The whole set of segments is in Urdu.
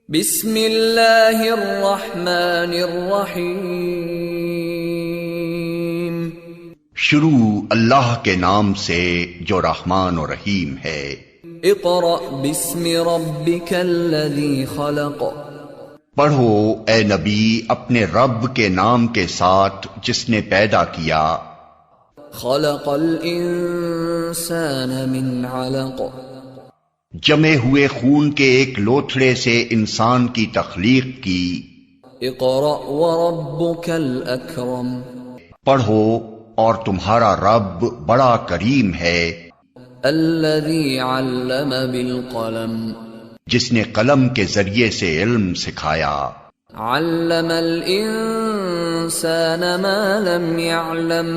بسم اللہ الرحمن الرحیم۔ شروع اللہ کے نام سے جو رحمان و رحیم ہے۔ اقرأ بسم ربک الذی خلق۔ پڑھو اے نبی اپنے رب کے نام کے ساتھ جس نے پیدا کیا۔ خلق الانسان من علق۔ جمے ہوئے خون کے ایک لوتھڑے سے انسان کی تخلیق کی۔ اقرأ وربک الاکرم۔ پڑھو اور تمہارا رب بڑا کریم ہے۔ الذی علم بالقلم۔ جس نے قلم کے ذریعے سے علم سکھایا۔ علم الانسان ما لم يعلم۔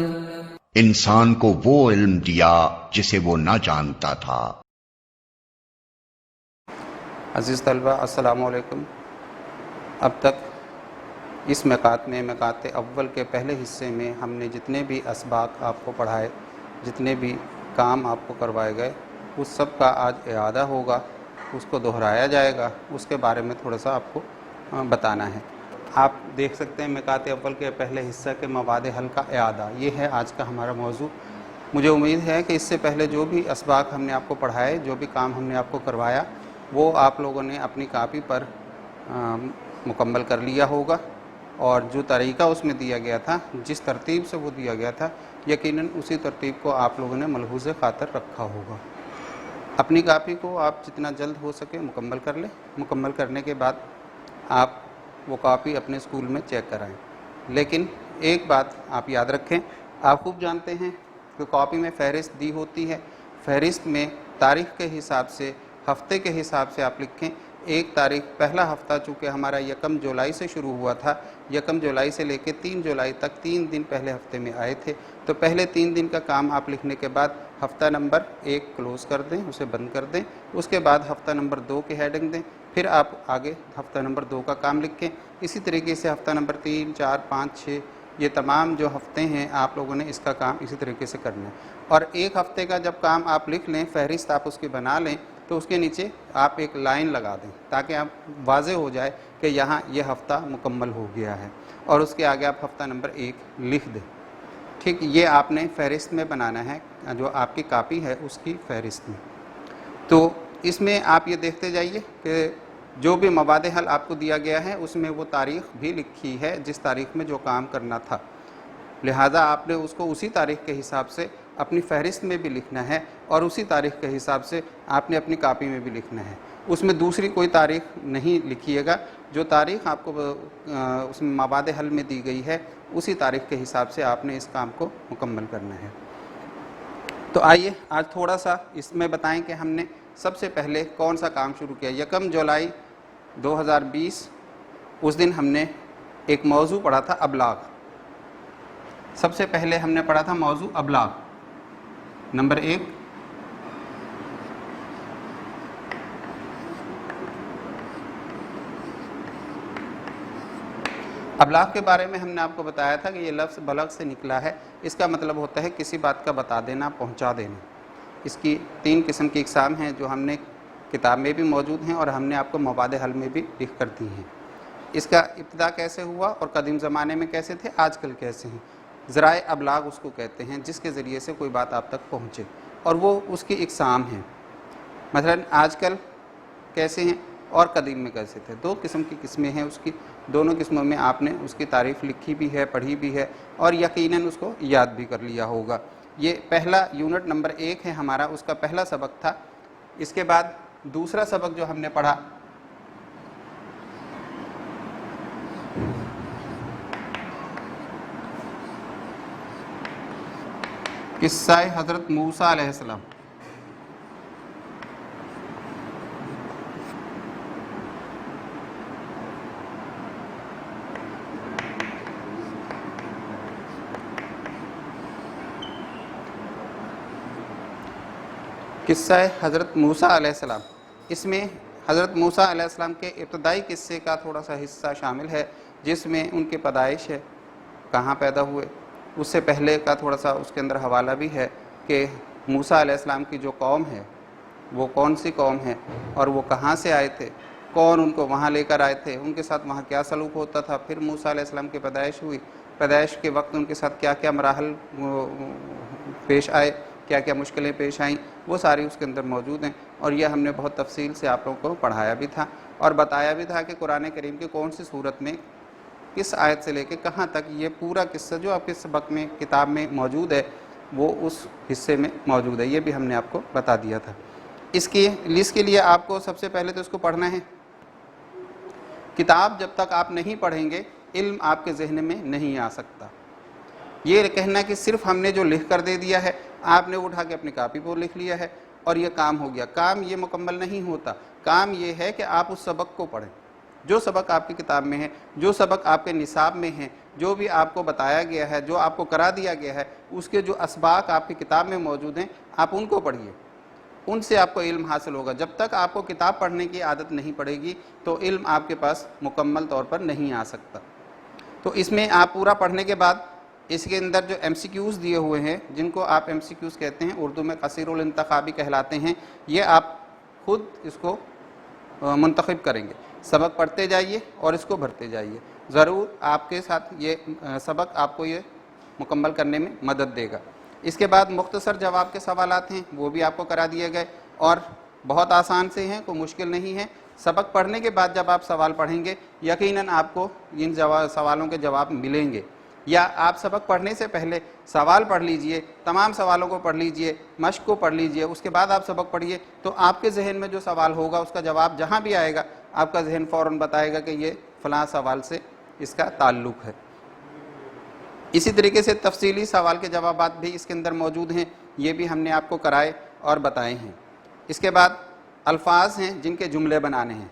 انسان کو وہ علم دیا جسے وہ نہ جانتا تھا۔ عزیز طلبہ السلام علیکم۔ اب تک اس میقات میں میقات اول کے پہلے حصے میں ہم نے جتنے بھی اسباق آپ کو پڑھائے، جتنے بھی کام آپ کو کروائے گئے، اس سب کا آج اعادہ ہوگا، اس کو دہرایا جائے گا، اس کے بارے میں تھوڑا سا آپ کو بتانا ہے۔ آپ دیکھ سکتے ہیں میقات اول کے پہلے حصہ کے مواد حل کا اعادہ، یہ ہے آج کا ہمارا موضوع۔ مجھے امید ہے کہ اس سے پہلے جو بھی اسباق ہم نے آپ کو پڑھائے، جو بھی کام ہم نے آپ کو کروایا، وہ آپ لوگوں نے اپنی کاپی پر مکمل کر لیا ہوگا، اور جو طریقہ اس میں دیا گیا تھا، جس ترتیب سے وہ دیا گیا تھا، یقیناً اسی ترتیب کو آپ لوگوں نے ملحوظ خاطر رکھا ہوگا۔ اپنی کاپی کو آپ جتنا جلد ہو سکے مکمل کر لیں۔ مکمل کرنے کے بعد آپ وہ کاپی اپنے اسکول میں چیک کرائیں۔ لیکن ایک بات آپ یاد رکھیں، آپ خوب جانتے ہیں کہ کاپی میں فہرست دی ہوتی ہے، فہرست میں تاریخ کے حساب سے، ہفتے کے حساب سے آپ لکھیں۔ ایک تاریخ، پہلا ہفتہ چونکہ ہمارا 1 جولائی سے شروع ہوا تھا، 1 جولائی سے لے کے 3 جولائی تک 3 دن پہلے ہفتے میں آئے تھے، تو پہلے 3 دن کا کام آپ لکھنے کے بعد ہفتہ نمبر 1 کلوز کر دیں، اسے بند کر دیں۔ اس کے بعد ہفتہ نمبر 2 کی ہیڈنگ دیں، پھر آپ آگے ہفتہ نمبر 2 کا کام لکھیں۔ اسی طریقے سے ہفتہ نمبر 3، 4، 5، 6، یہ تمام جو ہفتے ہیں آپ لوگوں نے اس کا کام اسی طریقے سے کرنا ہے۔ اور ایک ہفتے کا جب کام آپ لکھ لیں، فہرست آپ اس کی بنا لیں، تو اس کے نیچے آپ ایک لائن لگا دیں تاکہ آپ واضح ہو جائے کہ یہاں یہ ہفتہ مکمل ہو گیا ہے، اور اس کے آگے آپ ہفتہ نمبر 1 لکھ دیں۔ ٹھیک، یہ آپ نے فہرست میں بنانا ہے، جو آپ کی کاپی ہے اس کی فہرست میں۔ تو اس میں آپ یہ دیکھتے جائیے کہ جو بھی مواد حل آپ کو دیا گیا ہے، اس میں وہ تاریخ بھی لکھی ہے جس تاریخ میں جو کام کرنا تھا، لہٰذا آپ نے اس کو اسی تاریخ کے حساب سے اپنی فہرست میں بھی لکھنا ہے، اور اسی تاریخ کے حساب سے آپ نے اپنی کاپی میں بھی لکھنا ہے۔ اس میں دوسری کوئی تاریخ نہیں لکھیے گا، جو تاریخ آپ کو اس میں مواد حل میں دی گئی ہے، اسی تاریخ کے حساب سے آپ نے اس کام کو مکمل کرنا ہے۔ تو آئیے آج تھوڑا سا اس میں بتائیں کہ ہم نے سب سے پہلے کون سا کام شروع کیا۔ 1 جولائی 2020 اس دن ہم نے ایک موضوع پڑھا تھا، ابلاغ۔ سب سے پہلے ہم نے پڑھا تھا موضوع ابلاغ نمبر 1۔ ابلاغ کے بارے میں ہم نے آپ کو بتایا تھا کہ یہ لفظ بلغ سے نکلا ہے، اس کا مطلب ہوتا ہے کسی بات کا بتا دینا، پہنچا دینا۔ اس کی 3 قسم کی اقسام ہیں جو ہم نے کتاب میں بھی موجود ہیں، اور ہم نے آپ کو مواد حل میں بھی لکھ کر دی ہیں۔ اس کا ابتدا کیسے ہوا اور قدیم زمانے میں کیسے تھے، آج کل کیسے ہیں۔ ذرائع ابلاغ اس کو کہتے ہیں جس کے ذریعے سے کوئی بات آپ تک پہنچے، اور وہ اس کی اقسام ہیں۔ مثلا آج کل کیسے ہیں اور قدیم میں کیسے تھے، 2 قسم کی قسمیں ہیں اس کی۔ دونوں قسموں میں آپ نے اس کی تعریف لکھی بھی ہے، پڑھی بھی ہے، اور یقیناً اس کو یاد بھی کر لیا ہوگا۔ یہ پہلا یونٹ نمبر 1 ہے ہمارا، اس کا پہلا سبق تھا۔ اس کے بعد دوسرا سبق جو ہم نے پڑھا، قصہ حضرت موسیٰ علیہ السلام۔ قصہ حضرت موسیٰ علیہ السلام، اس میں حضرت موسیٰ علیہ السلام کے ابتدائی قصے کا تھوڑا سا حصہ شامل ہے، جس میں ان کی پیدائش ہے، کہاں پیدا ہوئے، اس سے پہلے کا تھوڑا سا اس کے اندر حوالہ بھی ہے کہ موسیٰ علیہ السلام کی جو قوم ہے وہ کون سی قوم ہے، اور وہ کہاں سے آئے تھے، کون ان کو وہاں لے کر آئے تھے، ان کے ساتھ وہاں کیا سلوک ہوتا تھا، پھر موسیٰ علیہ السلام کی پیدائش ہوئی، پیدائش کے وقت ان کے ساتھ کیا کیا مراحل پیش آئے، کیا کیا مشکلیں پیش آئیں، وہ ساری اس کے اندر موجود ہیں، اور یہ ہم نے بہت تفصیل سے آپ لوگوں کو پڑھایا بھی تھا اور بتایا بھی تھا کہ قرآن کریم کی کون سی صورت میں کس آیت سے لے کے کہاں تک یہ پورا قصہ جو آپ کے سبق میں کتاب میں موجود ہے وہ اس حصے میں موجود ہے، یہ بھی ہم نے آپ کو بتا دیا تھا۔ اس کے لیے آپ کو سب سے پہلے تو اس کو پڑھنا ہے۔ کتاب جب تک آپ نہیں پڑھیں گے علم آپ کے ذہن میں نہیں آ سکتا۔ یہ کہنا کہ صرف ہم نے جو لکھ کر دے دیا ہے، آپ نے اٹھا کے اپنی کاپی پر لکھ لیا ہے اور یہ کام ہو گیا، کام یہ مکمل نہیں ہوتا۔ کام یہ ہے کہ آپ اس سبق کو پڑھیں، جو سبق آپ کی کتاب میں ہے، جو سبق آپ کے نصاب میں ہیں، جو بھی آپ کو بتایا گیا ہے، جو آپ کو کرا دیا گیا ہے، اس کے جو اسباق آپ کی کتاب میں موجود ہیں آپ ان کو پڑھیے، ان سے آپ کو علم حاصل ہوگا۔ جب تک آپ کو کتاب پڑھنے کی عادت نہیں پڑے گی تو علم آپ کے پاس مکمل طور پر نہیں آ سکتا۔ تو اس میں آپ پورا پڑھنے کے بعد اس کے اندر جو ایم سی کیوز دیے ہوئے ہیں، جن کو آپ ایم سی کیوز کہتے ہیں، اردو میں قصیر الانتخابی کہلاتے ہیں، یہ آپ خود اس کو منتخب کریں گے۔ سبق پڑھتے جائیے اور اس کو بھرتے جائیے، ضرور آپ کے ساتھ یہ سبق آپ کو یہ مکمل کرنے میں مدد دے گا۔ اس کے بعد مختصر جواب کے سوالات ہیں، وہ بھی آپ کو کرا دیے گئے اور بہت آسان سے ہیں، کوئی مشکل نہیں ہے۔ سبق پڑھنے کے بعد جب آپ سوال پڑھیں گے یقیناً آپ کو ان سوالوں کے جواب ملیں گے، یا آپ سبق پڑھنے سے پہلے سوال پڑھ لیجئے، تمام سوالوں کو پڑھ لیجئے، مشق کو پڑھ لیجئے، اس کے بعد آپ سبق پڑھیے، تو آپ کے ذہن میں جو سوال ہوگا اس کا جواب جہاں بھی آئے گا آپ کا ذہن فوراً بتائے گا کہ یہ فلاں سوال سے اس کا تعلق ہے۔ اسی طریقے سے تفصیلی سوال کے جوابات بھی اس کے اندر موجود ہیں، یہ بھی ہم نے آپ کو کرائے اور بتائے ہیں۔ اس کے بعد الفاظ ہیں جن کے جملے بنانے ہیں۔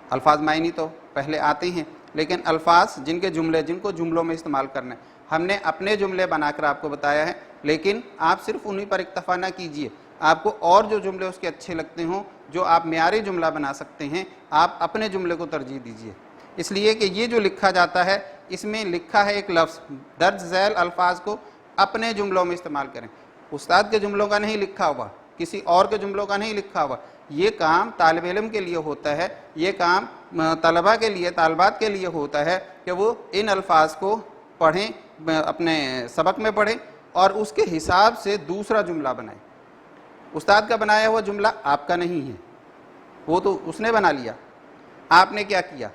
الفاظ معنی تو پہلے آتے ہیں، لیکن الفاظ جن کے جملے، جن کو جملوں میں استعمال کرنا ہے، ہم نے اپنے جملے بنا کر آپ کو بتایا ہے، لیکن آپ صرف انہی پر اکتفا نہ کیجئے، آپ کو اور جو جملے اس کے اچھے لگتے ہوں، جو آپ معیاری جملہ بنا سکتے ہیں، آپ اپنے جملے کو ترجیح دیجئے۔ اس لیے کہ یہ جو لکھا جاتا ہے اس میں لکھا ہے ایک لفظ، درج ذیل الفاظ کو اپنے جملوں میں استعمال کریں، استاد کے جملوں کا نہیں لکھا ہوا، کسی اور کے جملوں کا نہیں لکھا ہوا۔ یہ کام طالب علم کے لیے ہوتا ہے، یہ کام طلباء کے لیے، طالبات کے لیے ہوتا ہے کہ وہ ان الفاظ کو پڑھیں، اپنے سبق میں پڑھیں اور اس کے حساب سے دوسرا جملہ بنائیں۔ استاد کا بنایا ہوا جملہ آپ کا نہیں ہے، وہ تو اس نے بنا لیا، آپ نے کیا کیا؟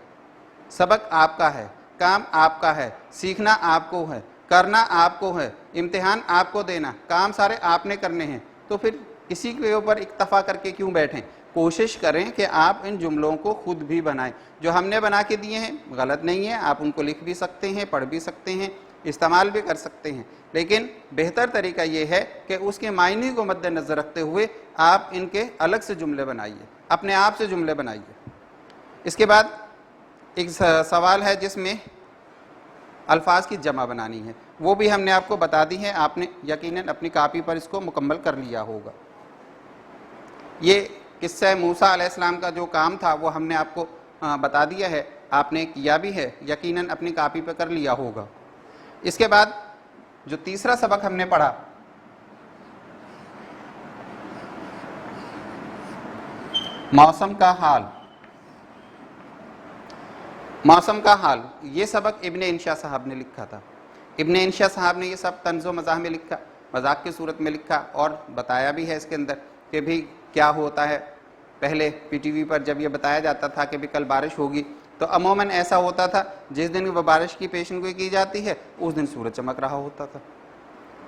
سبق آپ کا ہے، کام آپ کا ہے، سیکھنا آپ کو ہے، کرنا آپ کو ہے، امتحان آپ کو دینا، کام سارے آپ نے کرنے ہیں، تو پھر کسی کے اوپر اکتفا کر کے کیوں بیٹھیں؟ کوشش کریں کہ آپ ان جملوں کو خود بھی بنائیں۔ جو ہم نے بنا کے دیے ہیں غلط نہیں ہے، آپ ان کو لکھ بھی سکتے ہیں، پڑھ بھی سکتے ہیں، استعمال بھی کر سکتے ہیں، لیکن بہتر طریقہ یہ ہے کہ اس کے معنی کو مد نظر رکھتے ہوئے آپ ان کے الگ سے جملے بنائیے، اپنے آپ سے جملے بنائیے۔ اس کے بعد ایک سوال ہے جس میں الفاظ کی جمع بنانی ہے، وہ بھی ہم نے آپ کو بتا دی ہے، آپ نے یقیناً اپنی کاپی پر اس کو مکمل کر لیا ہوگا۔ یہ قصہ موسیٰ علیہ السلام کا جو کام تھا وہ ہم نے آپ کو بتا دیا ہے، آپ نے کیا بھی ہے، یقیناً اپنی کاپی پہ کر لیا ہوگا۔ اس کے بعد جو تیسرا سبق ہم نے پڑھا، موسم کا حال۔ موسم کا حال یہ سبق ابن انشا صاحب نے لکھا تھا۔ ابن انشا صاحب نے یہ سب طنز و مزاح میں لکھا، مذاق کی صورت میں لکھا اور بتایا بھی ہے اس کے اندر کہ بھی کیا ہوتا ہے۔ پہلے پی ٹی وی پر جب یہ بتایا جاتا تھا کہ بھی کل بارش ہوگی تو عموماً ایسا ہوتا تھا جس دن وہ بارش کی پیشن گوئی کی جاتی ہے اس دن سورج چمک رہا ہوتا تھا۔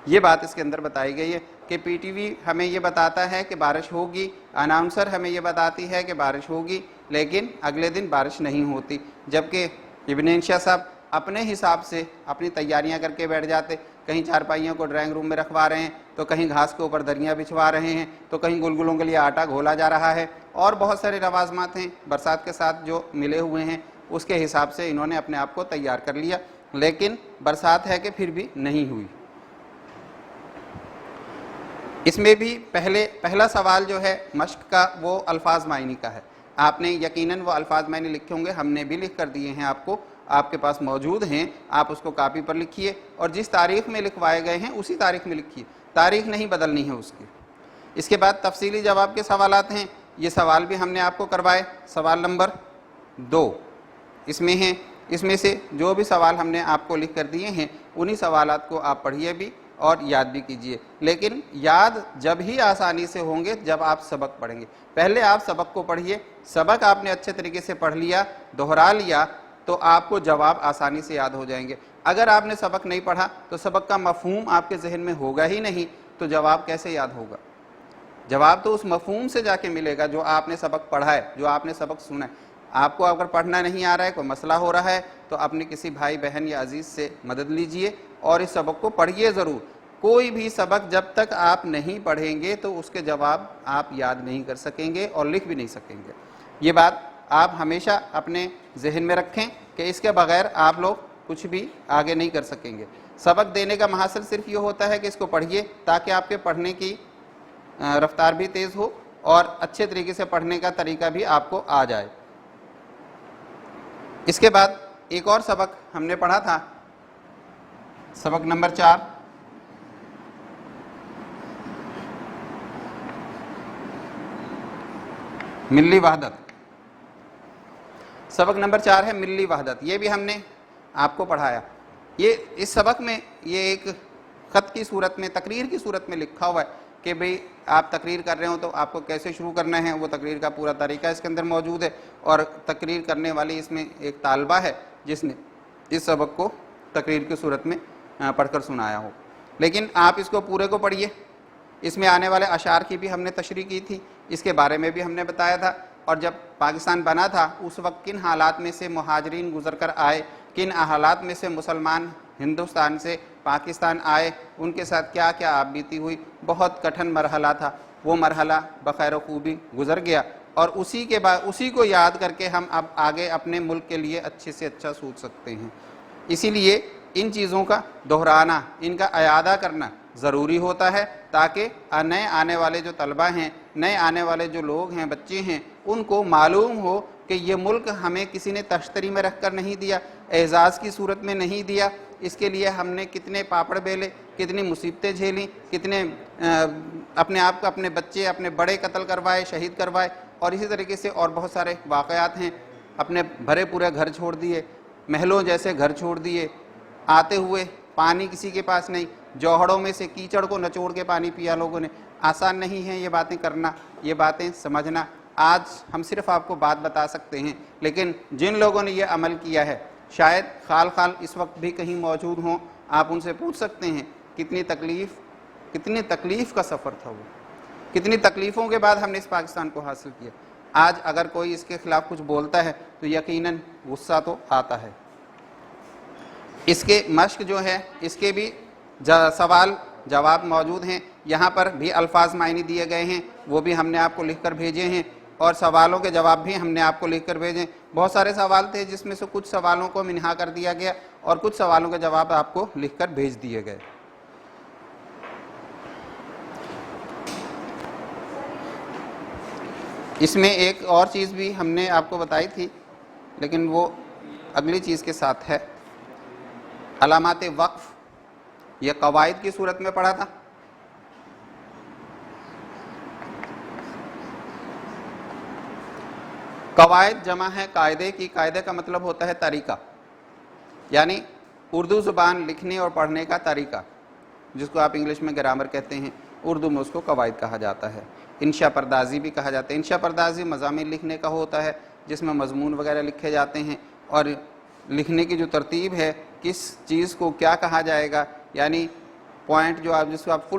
یہ بات اس کے اندر بتائی گئی ہے کہ پی ٹی وی ہمیں یہ بتاتا ہے کہ بارش ہوگی، اناؤنسر ہمیں یہ بتاتی ہے کہ بارش ہوگی، لیکن اگلے دن بارش نہیں ہوتی، جبکہ ابن انشا صاحب اپنے حساب سے اپنی تیاریاں کر کے بیٹھ جاتے، کہیں چارپائیوں کو ڈرائنگ روم میں رکھوا رہے ہیں، تو کہیں گھاس کے اوپر دریاں بچھوا رہے ہیں، تو کہیں گلگلوں کے لیے آٹا گھولا جا رہا ہے، اور بہت سارے لوازمات ہیں برسات کے ساتھ جو ملے ہوئے ہیں، اس کے حساب سے انہوں نے اپنے آپ کو تیار کر لیا، لیکن برسات ہے کہ پھر بھی نہیں ہوئی۔ اس میں بھی پہلا سوال جو ہے مشق کا وہ الفاظ معنی کا ہے۔ آپ نے یقیناً وہ الفاظ معنی لکھے ہوں گے، ہم نے بھی لکھ کر دیے ہیں آپ کو، آپ کے پاس موجود ہیں، آپ اس کو کاپی پر لکھیے اور جس تاریخ میں لکھوائے گئے ہیں اسی تاریخ میں لکھیے، تاریخ نہیں بدلنی ہے اس کی۔ اس کے بعد تفصیلی جواب کے سوالات ہیں، یہ سوال بھی ہم نے آپ کو کروائے. سوال نمبر 2 اس میں ہیں. اس میں سے جو بھی سوال ہم نے آپ کو لکھ کر دیے ہیں انہی سوالات کو آپ پڑھیے بھی اور یاد بھی کیجئے. لیکن یاد جب ہی آسانی سے ہوں گے جب آپ سبق پڑھیں گے. پہلے آپ سبق کو پڑھیے. سبق آپ نے اچھے طریقے سے پڑھ لیا, دہرا لیا, تو آپ کو جواب آسانی سے یاد ہو جائیں گے. اگر آپ نے سبق نہیں پڑھا تو سبق کا مفہوم آپ کے ذہن میں ہوگا ہی نہیں, تو جواب کیسے یاد ہوگا؟ جواب تو اس مفہوم سے جا کے ملے گا جو آپ نے سبق پڑھا ہے, جو آپ نے سبق سنا ہے. آپ کو اگر پڑھنا نہیں آ رہا ہے, کوئی مسئلہ ہو رہا ہے, تو اپنے کسی بھائی بہن یا عزیز سے مدد لیجئے اور اس سبق کو پڑھیے ضرور. کوئی بھی سبق جب تک آپ نہیں پڑھیں گے تو اس کے جواب آپ یاد نہیں کر سکیں گے اور لکھ بھی نہیں سکیں گے. یہ بات آپ ہمیشہ اپنے ذہن میں رکھیں کہ اس کے بغیر آپ لوگ کچھ بھی آگے نہیں کر سکیں گے. سبق دینے کا محاصل صرف یہ ہوتا ہے کہ اس کو پڑھیے تاکہ آپ کے پڑھنے کی رفتار بھی تیز ہو اور اچھے طریقے سے پڑھنے کا طریقہ بھی آپ کو آ جائے. اس کے بعد ایک اور سبق ہم نے پڑھا تھا, سبق نمبر 4. ملی وحدت. سبق نمبر 4 ہے ملی وحدت. یہ بھی ہم نے آپ کو پڑھایا. یہ اس سبق میں یہ ایک خط کی صورت میں, تقریر کی صورت میں لکھا ہوا ہے کہ بھئی آپ تقریر کر رہے ہوں تو آپ کو کیسے شروع کرنا ہے. وہ تقریر کا پورا طریقہ اس کے اندر موجود ہے, اور تقریر کرنے والی اس میں ایک طالبہ ہے جس نے اس سبق کو تقریر کی صورت میں پڑھ کر سنایا ہو. لیکن آپ اس کو پورے کو پڑھیے. اس میں آنے والے اشعار کی بھی ہم نے تشریح کی تھی, اس کے بارے میں بھی ہم نے بتایا تھا. اور جب پاکستان بنا تھا اس وقت کن حالات میں سے مہاجرین گزر کر آئے, کن حالات میں سے مسلمان ہندوستان سے پاکستان آئے, ان کے ساتھ کیا کیا آپ بیتی ہوئی. بہت کٹھن مرحلہ تھا, وہ مرحلہ بخیر و خوبی گزر گیا, اور اسی کے بعد اسی کو یاد کر کے ہم اب آگے اپنے ملک کے لیے اچھے سے اچھا سوچ سکتے ہیں. اسی لیے ان چیزوں کا دہرانا, ان کا اعادہ کرنا ضروری ہوتا ہے تاکہ نئے آنے والے جو طلبہ ہیں, نئے آنے والے جو لوگ ہیں, بچے ہیں, ان کو معلوم ہو کہ یہ ملک ہمیں کسی نے تشتری میں رکھ کر نہیں دیا, اعزاز کی صورت میں نہیں دیا. اس کے لیے ہم نے کتنے پاپڑ بیلے, کتنی مصیبتیں جھیلیں, کتنے اپنے آپ کو, اپنے بچے, اپنے بڑے قتل کروائے, شہید کروائے, اور اسی طریقے سے اور بہت سارے واقعات ہیں. اپنے بھرے پورے گھر چھوڑ دیے, محلوں جیسے گھر چھوڑ دیے, آتے ہوئے پانی کسی کے پاس نہیں, جوہڑوں میں سے کیچڑ کو نچوڑ کے پانی پیا لوگوں نے. آسان نہیں ہے یہ باتیں کرنا, یہ باتیں سمجھنا. آج ہم صرف آپ کو بات بتا سکتے ہیں, لیکن جن لوگوں نے یہ عمل کیا ہے شاید خال خال اس وقت بھی کہیں موجود ہوں. آپ ان سے پوچھ سکتے ہیں کتنی تکلیف کا سفر تھا وہ, کتنی تکلیفوں کے بعد ہم نے اس پاکستان کو حاصل کیا. آج اگر کوئی اس کے خلاف کچھ بولتا ہے تو یقیناً غصہ تو آتا ہے. اس کے مشق جو ہے, اس کے بھی سوال جواب موجود ہیں. یہاں پر بھی الفاظ معنی دیے گئے ہیں, وہ بھی ہم نے آپ کو لکھ کر بھیجے ہیں, اور سوالوں کے جواب بھی ہم نے آپ کو لکھ کر بھیجے. بہت سارے سوال تھے جس میں سے کچھ سوالوں کو منہا کر دیا گیا اور کچھ سوالوں کے جواب آپ کو لکھ کر بھیج دیے گئے. اس میں ایک اور چیز بھی ہم نے آپ کو بتائی تھی, لیکن وہ اگلی چیز کے ساتھ ہے. علامات وقف, یہ قواعد کی صورت میں پڑھا تھا. قواعد جمع ہے قاعدے کی. قاعدے کا مطلب ہوتا ہے طریقہ, یعنی اردو زبان لکھنے اور پڑھنے کا طریقہ, جس کو آپ انگلش میں گرامر کہتے ہیں, اردو میں اس کو قواعد کہا جاتا ہے. انشاء پردازی بھی کہا جاتا ہے. انشاء پردازی مضامین لکھنے کا ہوتا ہے جس میں مضمون وغیرہ لکھے جاتے ہیں, اور لکھنے کی جو ترتیب ہے, کس چیز کو کیا کہا جائے گا, یعنی پوائنٹ جو آپ جس کو آپ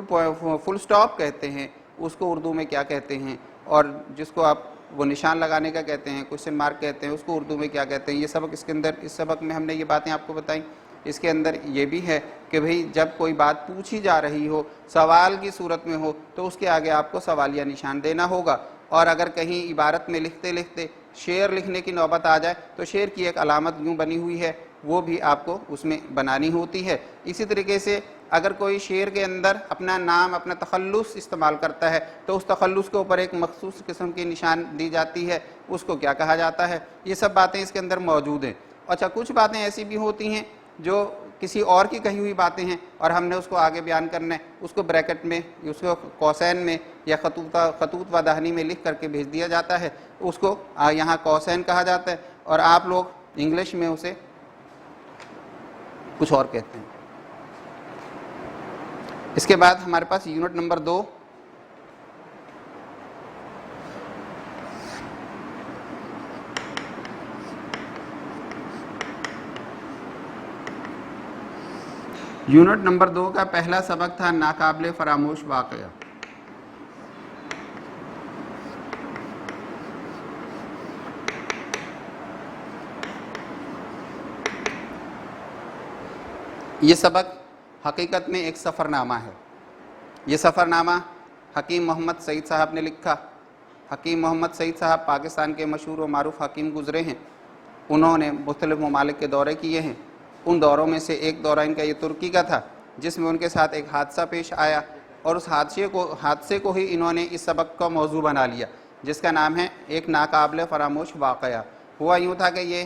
فل سٹاپ کہتے ہیں اس کو اردو میں کیا کہتے ہیں, اور جس کو آپ وہ نشان لگانے کا کہتے ہیں, کوشچن مارک کہتے ہیں, اس کو اردو میں کیا کہتے ہیں. یہ سبق اس کے اندر, اس سبق میں ہم نے یہ باتیں آپ کو بتائیں. اس کے اندر یہ بھی ہے کہ بھئی جب کوئی بات پوچھی جا رہی ہو, سوال کی صورت میں ہو, تو اس کے آگے آپ کو سوالیہ نشان دینا ہوگا. اور اگر کہیں عبارت میں لکھتے لکھتے شعر لکھنے کی نوبت آ جائے تو شعر کی ایک علامت یوں بنی ہوئی ہے, وہ بھی آپ کو اس میں بنانی ہوتی ہے. اسی طریقے سے اگر کوئی شعر کے اندر اپنا نام, اپنا تخلص استعمال کرتا ہے تو اس تخلص کے اوپر ایک مخصوص قسم کی نشان دی جاتی ہے, اس کو کیا کہا جاتا ہے. یہ سب باتیں اس کے اندر موجود ہیں. اچھا, کچھ باتیں ایسی بھی ہوتی ہیں جو کسی اور کی کہی ہوئی باتیں ہیں اور ہم نے اس کو آگے بیان کرنا ہے، اس کو بریکٹ میں، اس کو قوسین میں یا خطوط و دہنی میں لکھ کر کے بھیج دیا جاتا ہے، اس کو یہاں قوسین کہا جاتا ہے اور آپ لوگ انگلش میں اسے کچھ اور کہتے ہیں۔ اس کے بعد ہمارے پاس یونٹ نمبر 2، یونٹ نمبر 2 کا پہلا سبق تھا ناقابل فراموش واقعہ۔ یہ سبق حقیقت میں ایک سفر نامہ ہے۔ یہ سفر نامہ حکیم محمد سعید صاحب نے لکھا۔ حکیم محمد سعید صاحب پاکستان کے مشہور و معروف حکیم گزرے ہیں، انہوں نے مختلف ممالک کے دورے کیے ہیں۔ ان دوروں میں سے ایک دورہ ان کا یہ ترکی کا تھا، جس میں ان کے ساتھ ایک حادثہ پیش آیا اور اس حادثے کو ہی انہوں نے اس سبق کا موضوع بنا لیا، جس کا نام ہے ایک ناقابل فراموش واقعہ۔ ہوا یوں تھا کہ یہ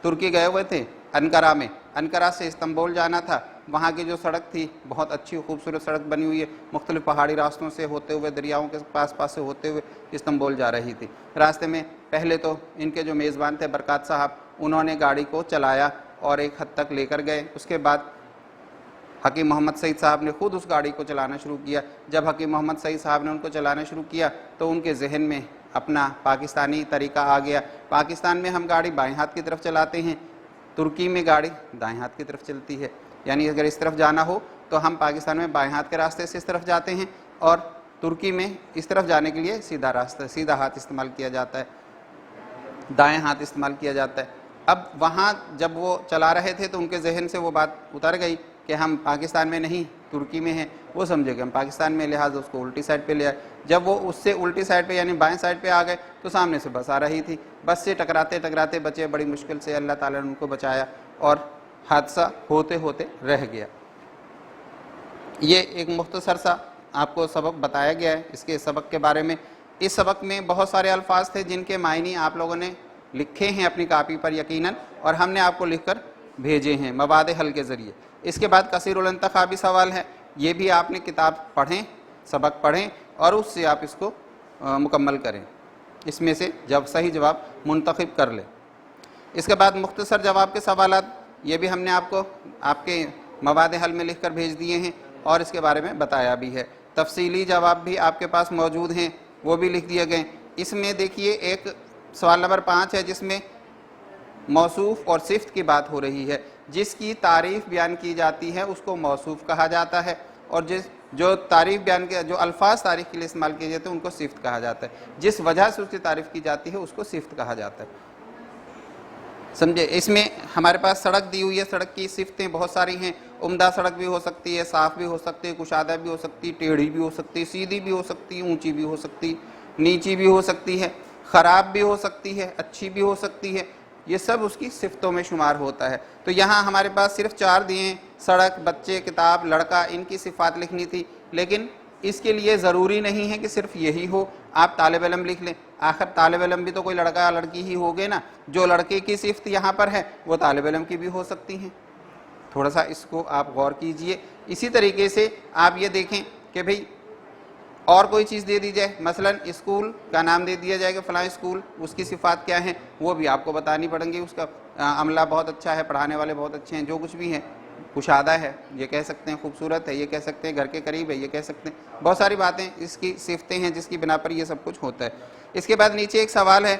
ترکی گئے ہوئے تھے انقرہ میں، انقرہ سے استنبول جانا تھا۔ وہاں کی جو سڑک تھی بہت اچھی خوبصورت سڑک بنی ہوئی ہے، مختلف پہاڑی راستوں سے ہوتے ہوئے، دریاؤں کے پاس سے ہوتے ہوئے استنبول جا رہی تھی۔ راستے میں پہلے تو ان کے جو میزبان تھے برکات صاحب، انہوں نے گاڑی کو چلایا اور ایک حد تک لے کر گئے۔ اس کے بعد حکیم محمد سعید صاحب نے خود اس گاڑی کو چلانا شروع کیا۔ جب حکیم محمد سعید صاحب نے ان کو چلانا شروع کیا تو ان کے ذہن میں اپنا پاکستانی طریقہ آ گیا۔ پاکستان میں ہم گاڑی بائیں ہاتھ کی طرف چلاتے ہیں، ترکی میں گاڑی دائیں ہاتھ کی طرف چلتی ہے، یعنی اگر اس طرف جانا ہو تو ہم پاکستان میں بائیں ہاتھ کے راستے سے اس طرف جاتے ہیں اور ترکی میں اس طرف جانے کے لیے سیدھا ہاتھ استعمال کیا جاتا ہے، دائیں ہاتھ استعمال کیا جاتا ہے۔ اب وہاں جب وہ چلا رہے تھے تو ان کے ذہن سے وہ بات اتر گئی کہ ہم پاکستان میں نہیں ترکی میں ہیں، وہ سمجھے کہ ہم پاکستان میں، لہٰذا اس کو الٹی سائڈ پہ لے آئے۔ جب وہ اس سے الٹی سائڈ پہ یعنی بائیں سائڈ پہ آ گئے تو سامنے سے بس آ رہی تھی، بس سے ٹکراتے بچے، بڑی مشکل سے اللہ تعالیٰ نے ان کو بچایا اور حادثہ ہوتے ہوتے رہ گیا۔ یہ ایک مختصر سا آپ کو سبق بتایا گیا ہے اس کے سبق کے بارے میں۔ اس سبق میں بہت سارے الفاظ تھے جن کے معنی آپ لوگوں نے لکھے ہیں اپنی کاپی پر یقیناً، اور ہم نے آپ کو لکھ کر بھیجے ہیں مواد حل کے ذریعے۔ اس کے بعد کثیر الانتخابی سوال ہے، یہ بھی آپ نے کتاب پڑھیں، سبق پڑھیں اور اس سے آپ اس کو مکمل کریں، اس میں سے جب صحیح جواب منتخب کر لیں۔ اس کے بعد مختصر جواب کے سوالات، یہ بھی ہم نے آپ کو آپ کے مواد حل میں لکھ کر بھیج دیے ہیں اور اس کے بارے میں بتایا بھی ہے۔ تفصیلی جواب بھی آپ کے پاس موجود ہیں، وہ بھی لکھ دیے گئے۔ اس میں دیکھیے ایک سوال نمبر 5 ہے جس میں موصوف اور صفت کی بات ہو رہی ہے۔ جس کی تعریف بیان کی جاتی ہے اس کو موصوف کہا جاتا ہے، اور جو تعریف بیان کے جو الفاظ تعریف کے لیے استعمال کیے جاتے ہیں ان کو صفت کہا جاتا ہے۔ جس وجہ سے اس کی تعریف کی جاتی ہے اس کو صفت کہا جاتا ہے، سمجھے۔ اس میں ہمارے پاس سڑک دی ہوئی ہے، سڑک کی صفتیں بہت ساری ہیں۔ عمدہ سڑک بھی ہو سکتی ہے، صاف بھی ہو سکتی ہے، کشادہ بھی ہو سکتی ہے، ٹیڑھی بھی ہو سکتی ہے، سیدھی بھی ہو سکتی ہے، اونچی بھی ہو سکتی ہے، نیچی بھی ہو سکتی ہے، خراب بھی ہو سکتی ہے، اچھی بھی ہو سکتی ہے، یہ سب اس کی صفتوں میں شمار ہوتا ہے۔ تو یہاں ہمارے پاس صرف 4 دیے ہیں، سڑک، بچے، کتاب، لڑکا، ان کی صفات لکھنی تھی، لیکن اس کے لیے ضروری نہیں ہے کہ صرف یہی ہو، آپ طالب علم لکھ لیں، آخر طالب علم بھی تو کوئی لڑکا یا لڑکی ہی ہوگے نا، جو لڑکے کی صفت یہاں پر ہے وہ طالب علم کی بھی ہو سکتی ہیں، تھوڑا سا اس کو آپ غور کیجئے۔ اسی طریقے سے آپ یہ دیکھیں کہ بھئی اور کوئی چیز دے دی جائے، مثلا اسکول کا نام دے دیا جائے کہ فلاں اسکول، اس کی صفات کیا ہیں وہ بھی آپ کو بتانی پڑیں گی، اس کا عملہ بہت اچھا ہے، پڑھانے والے بہت اچھے ہیں، جو کچھ بھی ہیں، کشادہ ہے یہ کہہ سکتے ہیں، خوبصورت ہے یہ کہہ سکتے ہیں، گھر کے قریب ہے یہ کہہ سکتے ہیں، بہت ساری باتیں اس کی صفتیں ہیں جس کی بنا پر یہ سب کچھ ہوتا ہے۔ اس کے بعد نیچے ایک سوال ہے،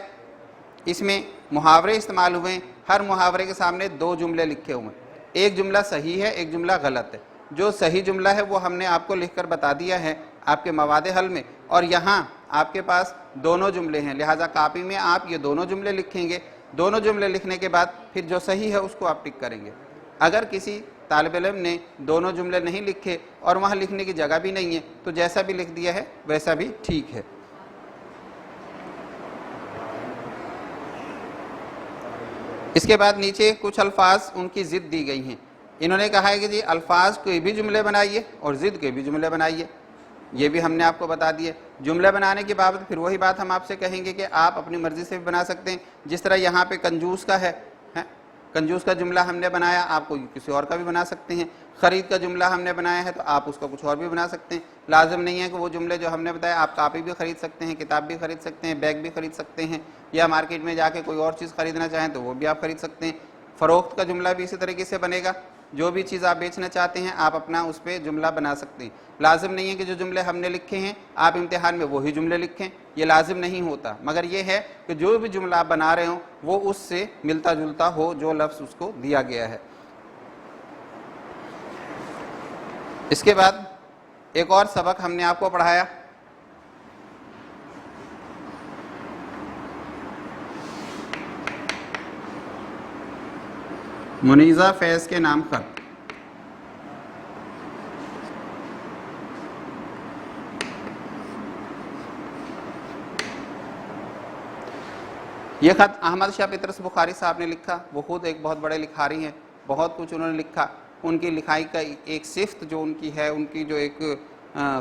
اس میں محاورے استعمال ہوئے ہیں، ہر محاورے کے سامنے 2 جملے لکھے ہوئے ہیں، ایک جملہ صحیح ہے، ایک جملہ غلط ہے۔ جو صحیح جملہ ہے وہ ہم نے آپ کو لکھ کر بتا دیا ہے آپ کے مواد حل میں، اور یہاں آپ کے پاس دونوں جملے ہیں، لہٰذا کاپی میں آپ یہ دونوں جملے لکھیں گے۔ دونوں جملے لکھنے کے بعد پھر جو صحیح ہے اس کو آپ ٹک کریں گے۔ اگر کسی طالب علم نے دونوں جملے نہیں لکھے اور وہاں لکھنے کی جگہ بھی نہیں ہے تو جیسا بھی لکھ دیا ہے ویسا بھی ٹھیک ہے۔ اس کے بعد نیچے کچھ الفاظ ان کی ضد دی گئی ہیں، انہوں نے کہا ہے کہ جی الفاظ کے بھی جملے بنائیے اور ضد کے بھی جملے بنائیے، یہ بھی ہم نے آپ کو بتا دیے۔ جملے بنانے کے بابت پھر وہی بات ہم آپ سے کہیں گے کہ آپ اپنی مرضی سے بھی بنا سکتے ہیں، جس طرح یہاں پہ کنجوس کا ہے، کنجوس کا جملہ ہم نے بنایا، آپ کو کسی اور کا بھی بنا سکتے ہیں۔ خرید کا جملہ ہم نے بنایا ہے تو آپ اس کا کچھ اور بھی بنا سکتے ہیں۔ لازم نہیں ہے کہ وہ جملے جو ہم نے بتایا، آپ کاپی بھی خرید سکتے ہیں، کتاب بھی خرید سکتے ہیں، بیگ بھی خرید سکتے ہیں، یا مارکیٹ میں جا کے کوئی اور چیز خریدنا چاہیں تو وہ بھی آپ خرید سکتے ہیں۔ فروخت کا جملہ بھی اسی طریقے سے بنے گا، جو بھی چیز آپ بیچنا چاہتے ہیں آپ اپنا اس پہ جملہ بنا سکتے ہیں۔ لازم نہیں ہے کہ جو جملے ہم نے لکھے ہیں آپ امتحان میں وہی جملے لکھیں، یہ لازم نہیں ہوتا، مگر یہ ہے کہ جو بھی جملہ آپ بنا رہے ہوں وہ اس سے ملتا جلتا ہو جو لفظ اس کو دیا گیا ہے۔ اس کے بعد ایک اور سبق ہم نے آپ کو پڑھایا، منیزہ فیض کے نام خط۔ یہ خط احمد شاہ پطرس بخاری صاحب نے لکھا، وہ خود ایک بہت بڑے لکھاری ہیں، بہت کچھ انہوں نے لکھا۔ ان کی لکھائی کا ایک صفت جو ان کی ہے، ان کی جو ایک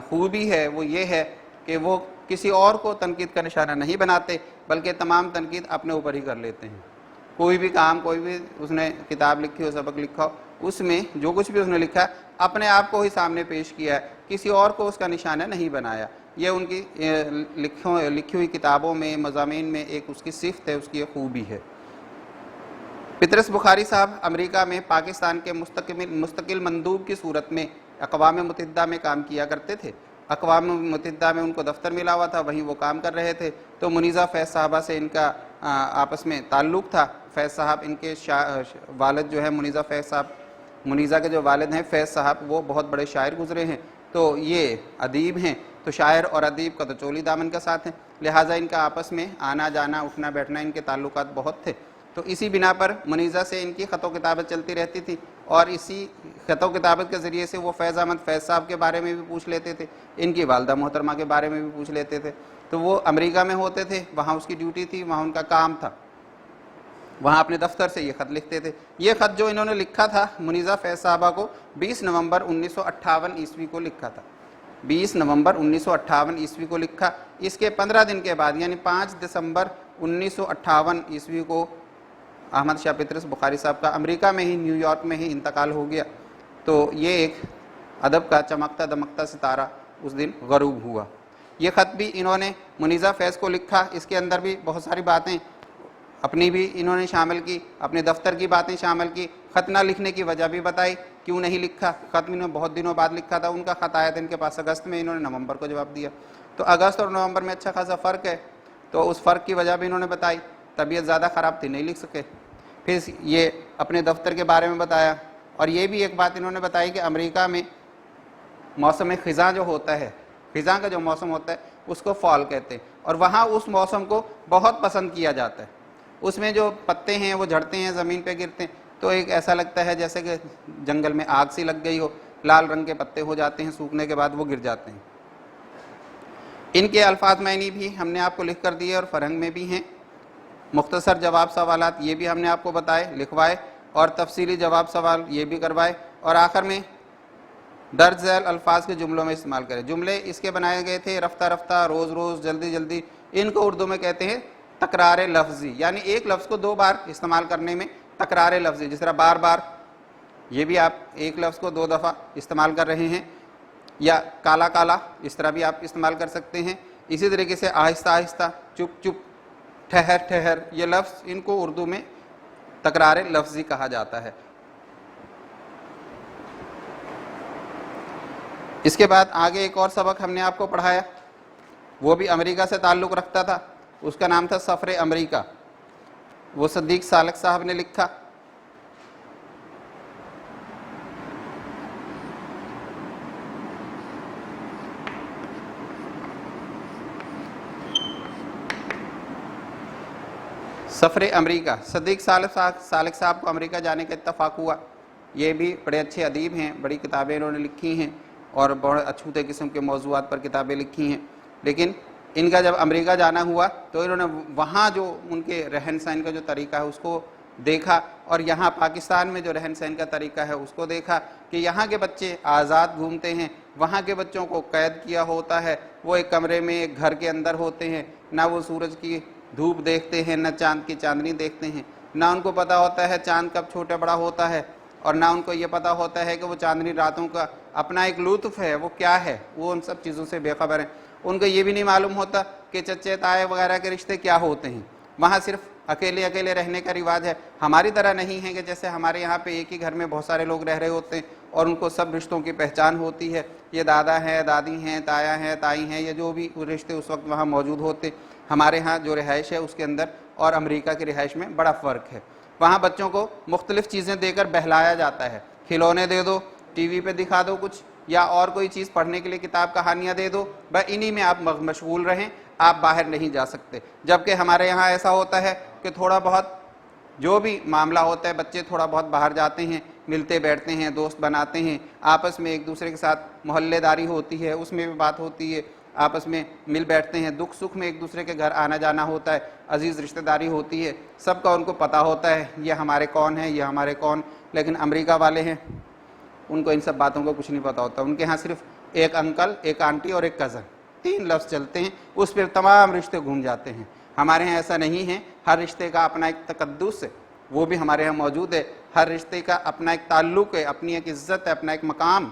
خوبی ہے وہ یہ ہے کہ وہ کسی اور کو تنقید کا نشانہ نہیں بناتے، بلکہ تمام تنقید اپنے اوپر ہی کر لیتے ہیں۔ کوئی بھی کام، کوئی بھی اس نے کتاب لکھی ہو، سبق لکھا ہو، اس میں جو کچھ بھی اس نے لکھا اپنے آپ کو ہی سامنے پیش کیا ہے، کسی اور کو اس کا نشانہ نہیں بنایا۔ یہ ان کی لکھی ہوئی کتابوں میں، مضامین میں ایک اس کی صفت ہے، اس کی ایک خوبی ہے۔ پطرس بخاری صاحب امریکہ میں پاکستان کے مستقل مندوب کی صورت میں اقوام متحدہ میں کام کیا کرتے تھے۔ اقوام متحدہ میں ان کو دفتر ملا ہوا تھا، وہیں وہ کام کر رہے تھے۔ تو منیزہ فیض صاحبہ سے ان کا آپس میں تعلق تھا۔ فیض صاحب، ان کے والد جو ہے منیزہ فیض صاحب، منیزہ کے جو والد ہیں فیض صاحب، وہ بہت بڑے شاعر گزرے ہیں، تو یہ ادیب ہیں، تو شاعر اور ادیب کا تو چولی دامن کا ساتھ ہے، لہٰذا ان کا آپس میں آنا جانا، اٹھنا بیٹھنا، ان کے تعلقات بہت تھے۔ تو اسی بنا پر منیزہ سے ان کی خط و کتابت چلتی رہتی تھی، اور اسی خط و کتابت کے ذریعے سے وہ فیض احمد فیض صاحب کے بارے میں بھی پوچھ لیتے تھے، ان کی والدہ محترمہ کے بارے میں بھی پوچھ لیتے تھے۔ تو وہ امریکہ میں ہوتے تھے، وہاں اس کی ڈیوٹی تھی، وہاں ان کا کام تھا، وہاں اپنے دفتر سے یہ خط لکھتے تھے۔ یہ خط جو انہوں نے لکھا تھا منیزہ فیض صاحبہ کو 20 نومبر 1958 عیسوی کو لکھا تھا، 20 نومبر 1958 عیسوی کو لکھا۔ اس کے 15 دن کے بعد یعنی 5 دسمبر 1958 عیسوی کو احمد شاہ پطرس بخاری صاحب کا امریکہ میں ہی، نیو یارک میں ہی انتقال ہو گیا۔ تو یہ ایک ادب کا چمکتا دمکتا ستارہ اس دن غروب ہوا۔ یہ خط بھی انہوں نے منیزہ فیض کو لکھا، اس کے اندر بھی بہت ساری باتیں اپنی بھی انہوں نے شامل کی، اپنے دفتر کی باتیں شامل کی، خط نہ لکھنے کی وجہ بھی بتائی کیوں نہیں لکھا۔ خط انہوں نے بہت دنوں بعد لکھا تھا، ان کا خط آیا تھا ان کے پاس اگست میں، انہوں نے نومبر کو جواب دیا۔ تو اگست اور نومبر میں اچھا خاصا فرق ہے، تو اس فرق کی وجہ بھی انہوں نے بتائی۔ طبیعت زیادہ خراب تھی، نہیں لکھ سکے۔ پھر یہ اپنے دفتر کے بارے میں بتایا، اور یہ بھی ایک بات انہوں نے بتائی کہ امریکہ میں موسم خزاں جو ہوتا ہے، خزاں کا جو موسم ہوتا ہے اس کو فال کہتے ہیں، اور وہاں اس موسم کو بہت پسند کیا جاتا ہے۔ اس میں جو پتے ہیں وہ جھڑتے ہیں، زمین پہ گرتے ہیں، تو ایک ایسا لگتا ہے جیسے کہ جنگل میں آگ سی لگ گئی ہو، لال رنگ کے پتے ہو جاتے ہیں، سوکھنے کے بعد وہ گر جاتے ہیں۔ ان کے الفاظ معنی بھی ہم نے آپ کو لکھ کر دیے اور فرہنگ میں بھی ہیں۔ مختصر جواب سوالات یہ بھی ہم نے آپ کو بتائے، لکھوائے، اور تفصیلی جواب سوال یہ بھی کروائے، اور آخر میں درج ذیل الفاظ کے جملوں میں استعمال کریں۔ جملے اس کے بنائے گئے تھے رفتہ رفتہ، روز روز، جلدی جلدی۔ ان کو اردو میں کہتے ہیں تکرار لفظی، یعنی ایک لفظ کو 2 بار استعمال کرنے میں تکرار لفظی، جس طرح بار بار، یہ بھی آپ ایک لفظ کو 2 دفعہ استعمال کر رہے ہیں، یا کالا کالا، اس طرح بھی آپ استعمال کر سکتے ہیں۔ اسی طریقے سے آہستہ آہستہ، چپ چپ، ٹھہر ٹھہر، یہ لفظ ان کو اردو میں تکرار لفظی کہا جاتا ہے۔ اس کے بعد آگے ایک اور سبق ہم نے آپ کو پڑھایا، وہ بھی امریکہ سے تعلق رکھتا تھا، اس کا نام تھا سفر امریکہ، وہ صدیق سالک صاحب نے لکھا۔ سفر امریکہ، صدیق سالک صاحب کو امریکہ جانے کا اتفاق ہوا۔ یہ بھی بڑے اچھے ادیب ہیں، بڑی کتابیں انہوں نے لکھی ہیں، اور بڑے اچھوتے قسم کے موضوعات پر کتابیں لکھی ہیں۔ لیکن ان کا جب امریکہ جانا ہوا تو انہوں نے وہاں جو ان کے رہن سہن کا جو طریقہ ہے اس کو دیکھا، اور یہاں پاکستان میں جو رہن سہن کا طریقہ ہے اس کو دیکھا کہ یہاں کے بچے آزاد گھومتے ہیں، وہاں کے بچوں کو قید کیا ہوتا ہے، وہ ایک کمرے میں ایک گھر کے اندر ہوتے ہیں، نہ وہ سورج کی دھوپ دیکھتے ہیں، نہ چاند کی چاندنی دیکھتے ہیں۔ نہ ان کو پتہ ہوتا ہے چاند کب چھوٹا بڑا ہوتا ہے، اور نہ ان کو یہ پتہ ہوتا ہے کہ وہ چاندنی راتوں کا اپنا ایک لطف ہے وہ کیا ہے، وہ ان سب چیزوں سے بے خبر ہیں۔ ان کو یہ بھی نہیں معلوم ہوتا کہ چچے تائے وغیرہ کے رشتے کیا ہوتے ہیں۔ وہاں صرف اکیلے اکیلے رہنے کا رواج ہے، ہماری طرح نہیں ہے کہ جیسے ہمارے یہاں پہ ایک ہی گھر میں بہت سارے لوگ رہ رہے ہوتے ہیں اور ان کو سب رشتوں کی پہچان ہوتی ہے، یہ دادا ہیں، دادی ہیں، تایا ہیں، تائی ہیں، یا جو بھی رشتے اس وقت وہاں موجود ہوتے۔ ہمارے ہاں جو رہائش ہے اس کے اندر اور امریکہ کی رہائش میں بڑا فرق ہے۔ وہاں بچوں کو مختلف چیزیں دے کر بہلایا جاتا ہے، کھلونے دے دو، ٹی وی پہ دکھا دو کچھ، یا اور کوئی چیز پڑھنے کے لیے کتاب کہانیاں دے دو، بس انہی میں آپ مشغول رہیں، آپ باہر نہیں جا سکتے۔ جبکہ ہمارے یہاں ایسا ہوتا ہے کہ تھوڑا بہت جو بھی معاملہ ہوتا ہے بچے تھوڑا بہت باہر جاتے ہیں، ملتے بیٹھتے ہیں، دوست بناتے ہیں، آپس میں ایک دوسرے کے ساتھ محلے داری ہوتی ہے، اس میں بھی بات ہوتی ہے، آپس میں مل بیٹھتے ہیں، دکھ سکھ میں ایک دوسرے کے گھر آنا جانا ہوتا ہے، عزیز رشتہ داری ہوتی ہے، سب کا ان کو پتہ ہوتا ہے یہ ہمارے کون ہیں، یہ ہمارے کون۔ لیکن امریکہ والے ہیں ان کو ان سب باتوں کا کچھ نہیں پتہ ہوتا، ان کے ہاں صرف ایک انکل، ایک آنٹی اور ایک کزن، 3 لفظ چلتے ہیں، اس پہ تمام رشتے گھوم جاتے ہیں۔ ہمارے ہاں ایسا نہیں ہے، ہر رشتے کا اپنا ایک تقدس ہے، وہ بھی ہمارے ہاں موجود ہے، ہر رشتے کا اپنا ایک تعلق ہے، اپنی ایک عزت ہے، اپنا ایک مقام۔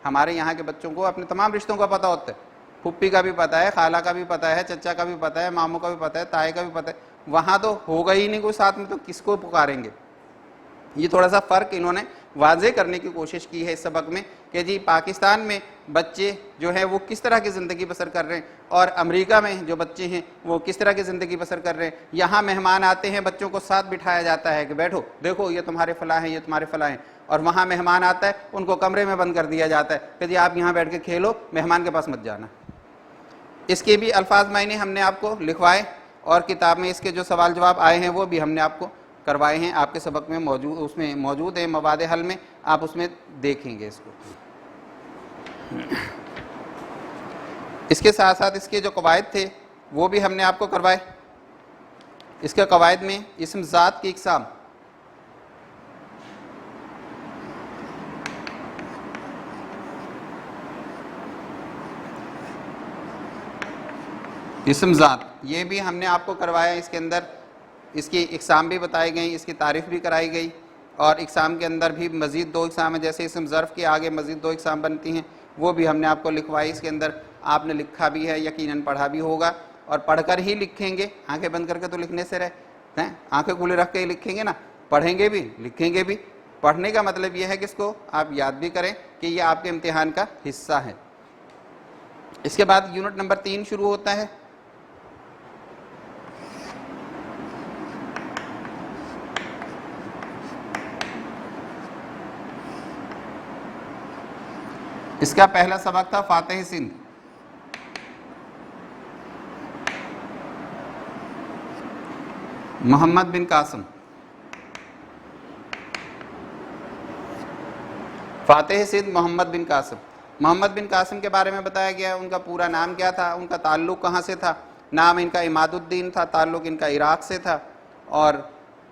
ہمارے یہاں کے بچوں کو اپنے تمام رشتوں کا پتہ ہوتا ہے، پھپھی کا بھی پتہ ہے، خالہ کا بھی پتہ ہے، چچا کا بھی پتہ ہے، ماموں کا بھی پتہ ہے، تائے کا بھی پتہ ہے۔ وہاں تو ہوگا ہی نہیں کوئی ساتھ میں، تو کس کو پکاریں گے؟ یہ تھوڑا سا فرق انہوں نے واضح کرنے کی کوشش کی ہے اس سبق میں کہ جی پاکستان میں بچے جو ہیں وہ کس طرح کی زندگی بسر کر رہے ہیں، اور امریکہ میں جو بچے ہیں وہ کس طرح کی زندگی بسر کر رہے ہیں۔ یہاں مہمان آتے ہیں، بچوں کو ساتھ بٹھایا جاتا ہے کہ بیٹھو، دیکھو یہ تمہارے فلاں ہیں، یہ تمہارے فلاں ہیں، اور وہاں مہمان آتا ہے ان کو کمرے میں بند کر دیا جاتا ہے کہ جی آپ یہاں بیٹھ کے کھیلو، مہمان کے پاس مت جانا۔ اس کے بھی الفاظ معنی ہم نے آپ کو لکھوائے، اور کتاب میں اس کے جو سوال جواب آئے ہیں وہ بھی ہم نے آپ کو کروائے ہیں، آپ کے سبق میں موجود، اس میں موجود ہے مواد حل میں، آپ اس میں دیکھیں گے اس کو۔ اس کے ساتھ ساتھ اس کے جو قواعد تھے وہ بھی ہم نے آپ کو کروائے۔ اس کے قواعد میں اسم ذات کی اقسام، اسم ذات یہ بھی ہم نے آپ کو کروایا۔ اس کے اندر اس کی اقسام بھی بتائی گئیں، اس کی تعریف بھی کرائی گئی، اور اقسام کے اندر بھی مزید 2 اقسام ہیں، جیسے اسم ظرف کے آگے مزید 2 اقسام بنتی ہیں، وہ بھی ہم نے آپ کو لکھوائی۔ اس کے اندر آپ نے لکھا بھی ہے، یقیناً پڑھا بھی ہوگا، اور پڑھ کر ہی لکھیں گے، آنکھیں بند کر کے تو لکھنے سے رہے، آنکھیں کھلے رکھ کے ہی لکھیں گے نا، پڑھیں گے بھی لکھیں گے بھی۔ پڑھنے کا مطلب یہ ہے کہ اس کو آپ یاد بھی کریں کہ یہ آپ کے امتحان کا حصہ ہے۔ اس کے بعد یونٹ نمبر 3 شروع ہوتا ہے۔ اس کا پہلا سبق تھا فاتح سندھ۔ محمد بن قاسم، فاتح سندھ محمد بن قاسم۔ محمد بن قاسم کے بارے میں بتایا گیا ان کا پورا نام کیا تھا، ان کا تعلق کہاں سے تھا۔ نام ان کا عماد الدین تھا، تعلق ان کا عراق سے تھا، اور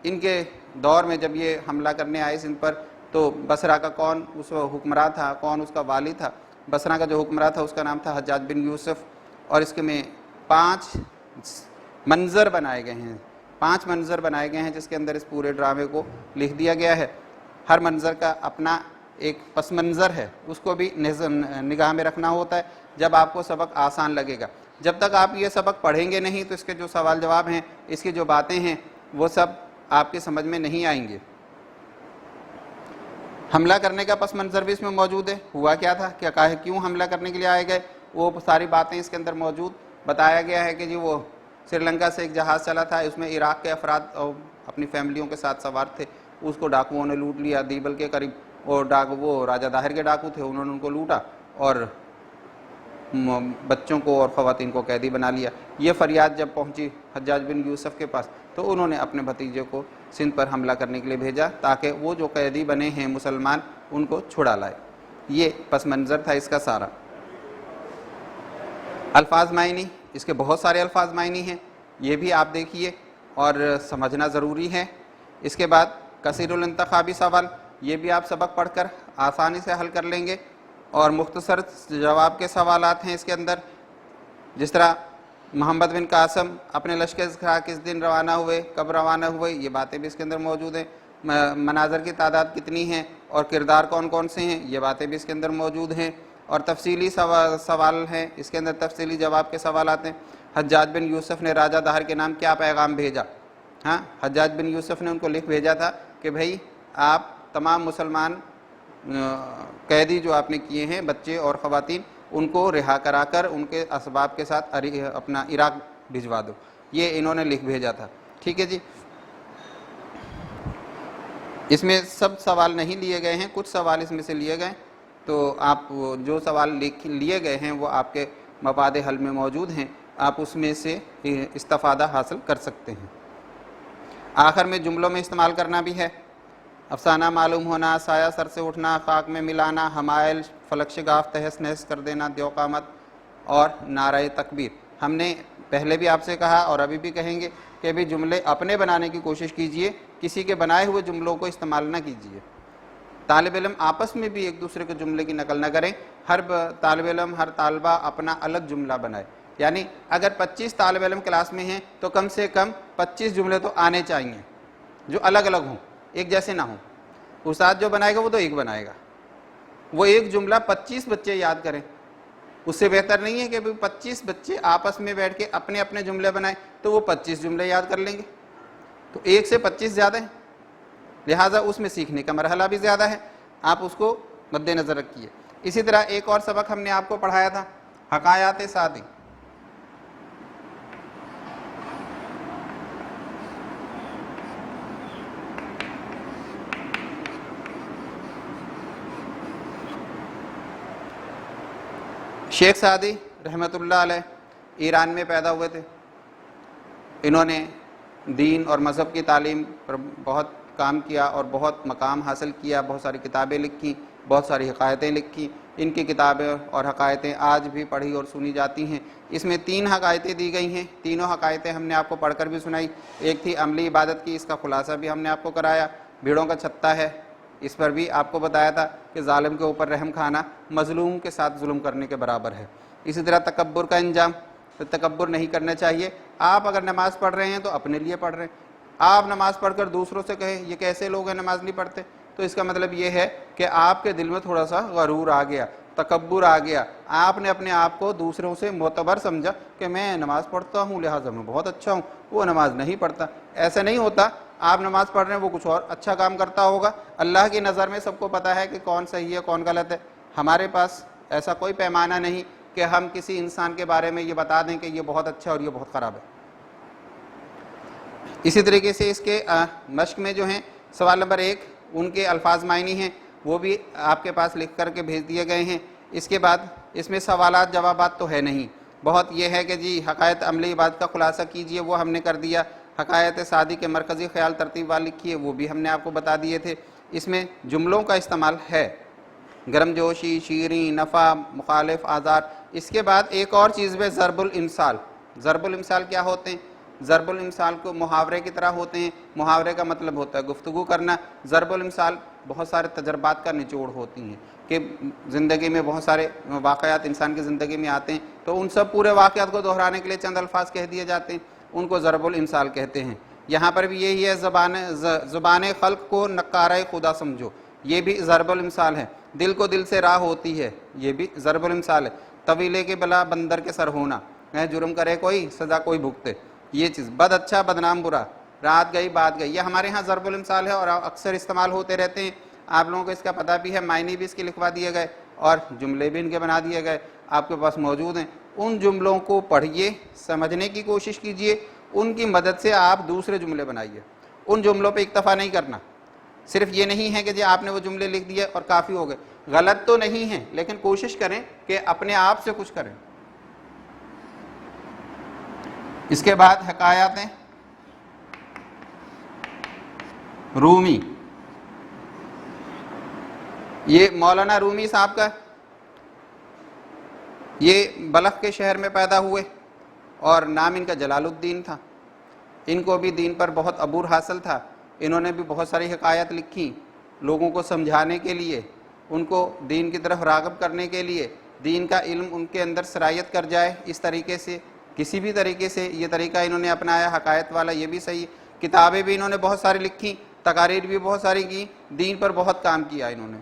ان کے دور میں جب یہ حملہ کرنے آئے سندھ پر تو بصرہ کا کون اس حکمراں تھا، کون اس کا والی تھا۔ بصرہ کا جو حکمراں تھا اس کا نام تھا حجاج بن یوسف، اور اس کے میں 5 منظر بنائے گئے ہیں، 5 منظر بنائے گئے ہیں جس کے اندر اس پورے ڈرامے کو لکھ دیا گیا ہے۔ ہر منظر کا اپنا ایک پس منظر ہے، اس کو بھی نگاہ میں رکھنا ہوتا ہے جب آپ کو سبق آسان لگے گا۔ جب تک آپ یہ سبق پڑھیں گے نہیں تو اس کے جو سوال جواب ہیں، اس کی جو باتیں ہیں وہ سب آپ کے سمجھ میں نہیں آئیں گے۔ حملہ کرنے کا پس منظر بھی اس میں موجود ہے، ہوا کیا تھا، کیوں حملہ کرنے کے لیے آئے گئے، وہ ساری باتیں اس کے اندر موجود بتایا گیا ہے کہ جی وہ سری لنکا سے ایک جہاز چلا تھا، اس میں عراق کے افراد اپنی فیملیوں کے ساتھ سوار تھے، اس کو ڈاکوؤں نے لوٹ لیا دیبل کے قریب، اور وہ راجہ داہر کے ڈاکو تھے، انہوں نے ان کو لوٹا اور بچوں کو اور خواتین کو قیدی بنا لیا۔ یہ فریاد جب پہنچی حجاج بن یوسف کے پاس تو انہوں نے اپنے بھتیجے کو سندھ پر حملہ کرنے کے لیے بھیجا تاکہ وہ جو قیدی بنے ہیں مسلمان ان کو چھڑا لائے۔ یہ پس منظر تھا اس کا سارا۔ الفاظ معنی، اس کے بہت سارے الفاظ معنی ہیں، یہ بھی آپ دیکھیے اور سمجھنا ضروری ہے۔ اس کے بعد کثیر الانتخابی سوال، یہ بھی آپ سبق پڑھ کر آسانی سے حل کر لیں گے، اور مختصر جواب کے سوالات ہیں اس کے اندر، جس طرح محمد بن قاسم اپنے لشکر کے ساتھ کس دن روانہ ہوئے، کب روانہ ہوئے، یہ باتیں بھی اس کے اندر موجود ہیں۔ مناظر کی تعداد کتنی ہیں اور کردار کون کون سے ہیں، یہ باتیں بھی اس کے اندر موجود ہیں۔ اور تفصیلی سوال ہیں، اس کے اندر تفصیلی جواب کے سوالات ہیں۔ حجاج بن یوسف نے راجہ داہر کے نام کیا پیغام بھیجا؟ ہاں، حجاج بن یوسف نے ان کو لکھ بھیجا تھا کہ بھائی آپ تمام مسلمان قیدی جو آپ نے کیے ہیں، بچے اور خواتین، ان کو رہا کرا کر ان کے اسباب کے ساتھ اپنا عراق بھجوا دو، یہ انہوں نے لکھ بھیجا تھا۔ ٹھیک ہے جی، اس میں سب سوال نہیں لیے گئے ہیں، کچھ سوال اس میں سے لیے گئے، تو آپ جو سوال لیے گئے ہیں وہ آپ کے مباد حل میں موجود ہیں، آپ اس میں سے استفادہ حاصل کر سکتے ہیں۔ آخر میں جملوں میں استعمال کرنا بھی ہے۔ افسانہ معلوم ہونا، سایہ سر سے اٹھنا، خاک میں ملانا، حمائل فلک شگاف تہس نہس کر دینا، دیو قامت اور نعرہ تکبیر۔ ہم نے پہلے بھی آپ سے کہا اور ابھی بھی کہیں گے کہ بھی جملے اپنے بنانے کی کوشش کیجئے، کسی کے بنائے ہوئے جملوں کو استعمال نہ کیجئے۔ طالب علم آپس میں بھی ایک دوسرے کے جملے کی نقل نہ کریں، ہر طالب علم ہر طالبہ اپنا الگ جملہ بنائے، یعنی اگر 25 طالب علم کلاس میں ہیں تو کم سے کم 25 جملے تو آنے چاہیے جو الگ الگ ہوں، ایک جیسے نہ ہوں۔ استاد جو بنائے گا وہ تو ایک بنائے گا، وہ ایک جملہ 25 بچے یاد کریں، اس سے بہتر نہیں ہے کہ 25 بچے آپس میں بیٹھ کے اپنے اپنے جملے بنائیں تو وہ 25 جملے یاد کر لیں گے، تو ایک سے 25 زیادہ ہیں، لہٰذا اس میں سیکھنے کا مرحلہ بھی زیادہ ہے، آپ اس کو مد نظر رکھیے۔ اسی طرح ایک اور سبق ہم نے آپ کو پڑھایا تھا، حکایات سعدی۔ شیخ سعدی رحمۃ اللہ علیہ ایران میں پیدا ہوئے تھے، انہوں نے دین اور مذہب کی تعلیم پر بہت کام کیا اور بہت مقام حاصل کیا، بہت ساری کتابیں لکھی، بہت ساری حکایتیں لکھی۔ ان کی کتابیں اور حکایتیں آج بھی پڑھی اور سنی جاتی ہیں۔ اس میں 3 حکایتیں دی گئی ہیں، تینوں حکایتیں ہم نے آپ کو پڑھ کر بھی سنائی۔ ایک تھی عملی عبادت کی، اس کا خلاصہ بھی ہم نے آپ کو کرایا۔ بھیڑوں کا چھتا ہے، اس پر بھی آپ کو بتایا تھا کہ ظالم کے اوپر رحم کھانا مظلوم کے ساتھ ظلم کرنے کے برابر ہے۔ اسی طرح تکبر کا انجام، تو تکبر نہیں کرنا چاہیے۔ آپ اگر نماز پڑھ رہے ہیں تو اپنے لیے پڑھ رہے ہیں، آپ نماز پڑھ کر دوسروں سے کہیں یہ کیسے لوگ ہیں نماز نہیں پڑھتے، تو اس کا مطلب یہ ہے کہ آپ کے دل میں تھوڑا سا غرور آ گیا، تکبر آ گیا، آپ نے اپنے آپ کو دوسروں سے معتبر سمجھا کہ میں نماز پڑھتا ہوں لہٰذا میں بہت اچھا ہوں، وہ نماز نہیں پڑھتا۔ ایسا نہیں ہوتا، آپ نماز پڑھ رہے ہیں وہ کچھ اور اچھا کام کرتا ہوگا، اللہ کی نظر میں سب کو پتہ ہے کہ کون صحیح ہے کون غلط ہے۔ ہمارے پاس ایسا کوئی پیمانہ نہیں کہ ہم کسی انسان کے بارے میں یہ بتا دیں کہ یہ بہت اچھا اور یہ بہت خراب ہے۔ اسی طریقے سے اس کے مشق میں جو ہیں سوال نمبر 1 ان کے الفاظ معنی ہیں، وہ بھی آپ کے پاس لکھ کر کے بھیج دیے گئے ہیں۔ اس کے بعد اس میں سوالات جوابات تو ہے نہیں، بہت یہ ہے کہ جی حکایت عملی عبادت کا خلاصہ کیجئے، وہ ہم نے کر دیا۔ حکایت سعدی کے مرکزی خیال ترتیب وال لکھیے، وہ بھی ہم نے آپ کو بتا دیے تھے۔ اس میں جملوں کا استعمال ہے، گرم جوشی، شیریں، نفع، مخالف، آزار۔ اس کے بعد ایک اور چیز ہے ضرب الامثال۔ ضرب الامثال کیا ہوتے ہیں؟ ضرب الامثال کو محاورے کی طرح ہوتے ہیں، محاورے کا مطلب ہوتا ہے گفتگو کرنا۔ ضرب الامثال بہت سارے تجربات کا نچوڑ ہوتی ہیں کہ زندگی میں بہت سارے واقعات انسان کی زندگی میں آتے ہیں، تو ان سب پورے واقعات کو دہرانے کے لیے چند الفاظ کہہ دیے جاتے ہیں، ان کو ضرب الامثال کہتے ہیں۔ یہاں پر بھی یہی ہے، زبان خلق کو نقارہ خدا سمجھو، یہ بھی ضرب الامثال ہے۔ دل کو دل سے راہ ہوتی ہے، یہ بھی ضرب الامثال ہے۔ طویلے کے بلا بندر کے سر ہونا، جرم کرے کوئی سزا کوئی بھگتے، یہ چیز۔ بد اچھا بدنام برا، رات گئی بات گئی، یہ ہمارے ہاں ضرب الامثال ہے اور اکثر استعمال ہوتے رہتے ہیں۔ آپ لوگوں کو اس کا پتہ بھی ہے، معنی بھی اس کے لکھوا دیے گئے اور جملے بھی ان کے بنا دیے گئے، آپ کے پاس موجود ہیں۔ ان جملوں کو پڑھیے، سمجھنے کی کوشش کیجئے، ان کی مدد سے آپ دوسرے جملے بنائیے۔ ان جملوں پہ اکتفا نہیں کرنا، صرف یہ نہیں ہے کہ جی آپ نے وہ جملے لکھ دیے اور کافی ہو گئے، غلط تو نہیں ہے لیکن کوشش کریں کہ اپنے آپ سے کچھ کریں۔ اس کے بعد حکایات ہیں رومی، یہ مولانا رومی صاحب کا، یہ بلخ کے شہر میں پیدا ہوئے اور نام ان کا جلال الدین تھا۔ ان کو بھی دین پر بہت عبور حاصل تھا، انہوں نے بھی بہت ساری حکایت لکھی لوگوں کو سمجھانے کے لیے، ان کو دین کی طرف راغب کرنے کے لیے، دین کا علم ان کے اندر سرایت کر جائے اس طریقے سے کسی بھی طریقے سے یہ طریقہ انہوں نے اپنایا حقائق والا، یہ بھی صحیح، کتابیں بھی انہوں نے بہت ساری لکھی، تقاریر بھی بہت ساری کی، دین پر بہت کام کیا انہوں نے۔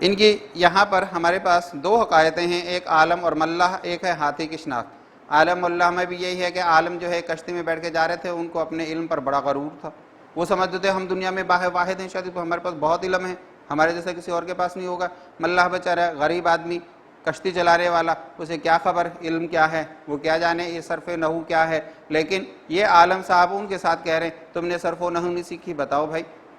ان کی یہاں پر ہمارے پاس دو حقائقیں ہیں، ایک عالم اور ملح، ایک ہے ہاتھی کی شناخت۔ عالم ملح میں بھی یہی ہے کہ عالم جو ہے کشتی میں بیٹھ کے جا رہے تھے، ان کو اپنے علم پر بڑا غرور تھا، وہ سمجھتے تھے ہم دنیا میں واحد ہیں، شاید ہمارے پاس بہت علم ہے، ہمارے جیسا کسی اور کے پاس نہیں ہوگا۔ ملح بیچارہ غریب آدمی کشتی چلانے والا، اسے کیا خبر علم کیا ہے، وہ کیا جانے یہ صرف نحو کیا ہے۔ لیکن یہ عالم صاحب ان کے ساتھ کہہ رہے ہیں تم نے صرف و نحو نہیں سیکھی، بتاؤ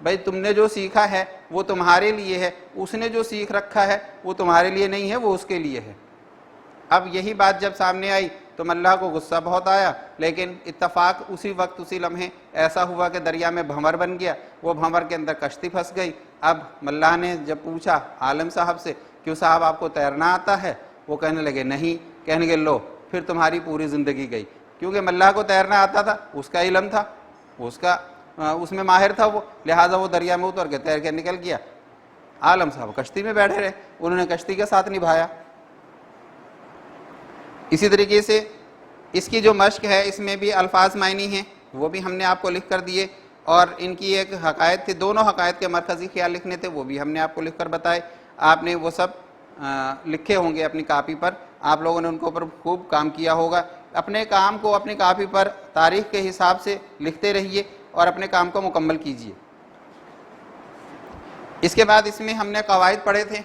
بھائی تم نے جو سیکھا ہے وہ تمہارے لیے ہے، اس نے جو سیکھ رکھا ہے وہ تمہارے لیے نہیں ہے، وہ اس کے لیے ہے۔ اب یہی بات جب سامنے آئی تو ملح کو غصہ بہت آیا، لیکن اتفاق اسی وقت اسی لمحے ایسا ہوا کہ دریا میں بھنور بن گیا، وہ بھنور کے اندر کشتی پھنس گئی۔ اب ملح نے جب پوچھا عالم صاحب سے کیوں صاحب آپ کو تیرنا آتا ہے، وہ کہنے لگے نہیں، کہنے لگے لو پھر تمہاری پوری زندگی گئی، کیونکہ ملح کو تیرنا آتا تھا، اس کا علم تھا، اس میں ماہر تھا وہ، لہٰذا وہ دریا میں اتر کے تیر کے نکل گیا۔ عالم صاحب کشتی میں بیٹھے رہے، انہوں نے کشتی کے ساتھ نبھایا۔ اسی طریقے سے اس کی جو مشق ہے اس میں بھی الفاظ معنی ہیں، وہ بھی ہم نے آپ کو لکھ کر دیے، اور ان کی ایک حقائق تھی، دونوں حقائق کے مرکزی خیال لکھنے تھے، وہ بھی ہم نے آپ کو لکھ کر بتائے۔ آپ نے وہ سب لکھے ہوں گے اپنی کاپی پر، آپ لوگوں نے ان کے اوپر خوب کام کیا ہوگا۔ اپنے کام کو اپنی کاپی پر تاریخ کے حساب سے لکھتے رہیے اور اپنے کام کو مکمل کیجیے۔ اس کے بعد اس میں ہم نے قواعد پڑھے تھے۔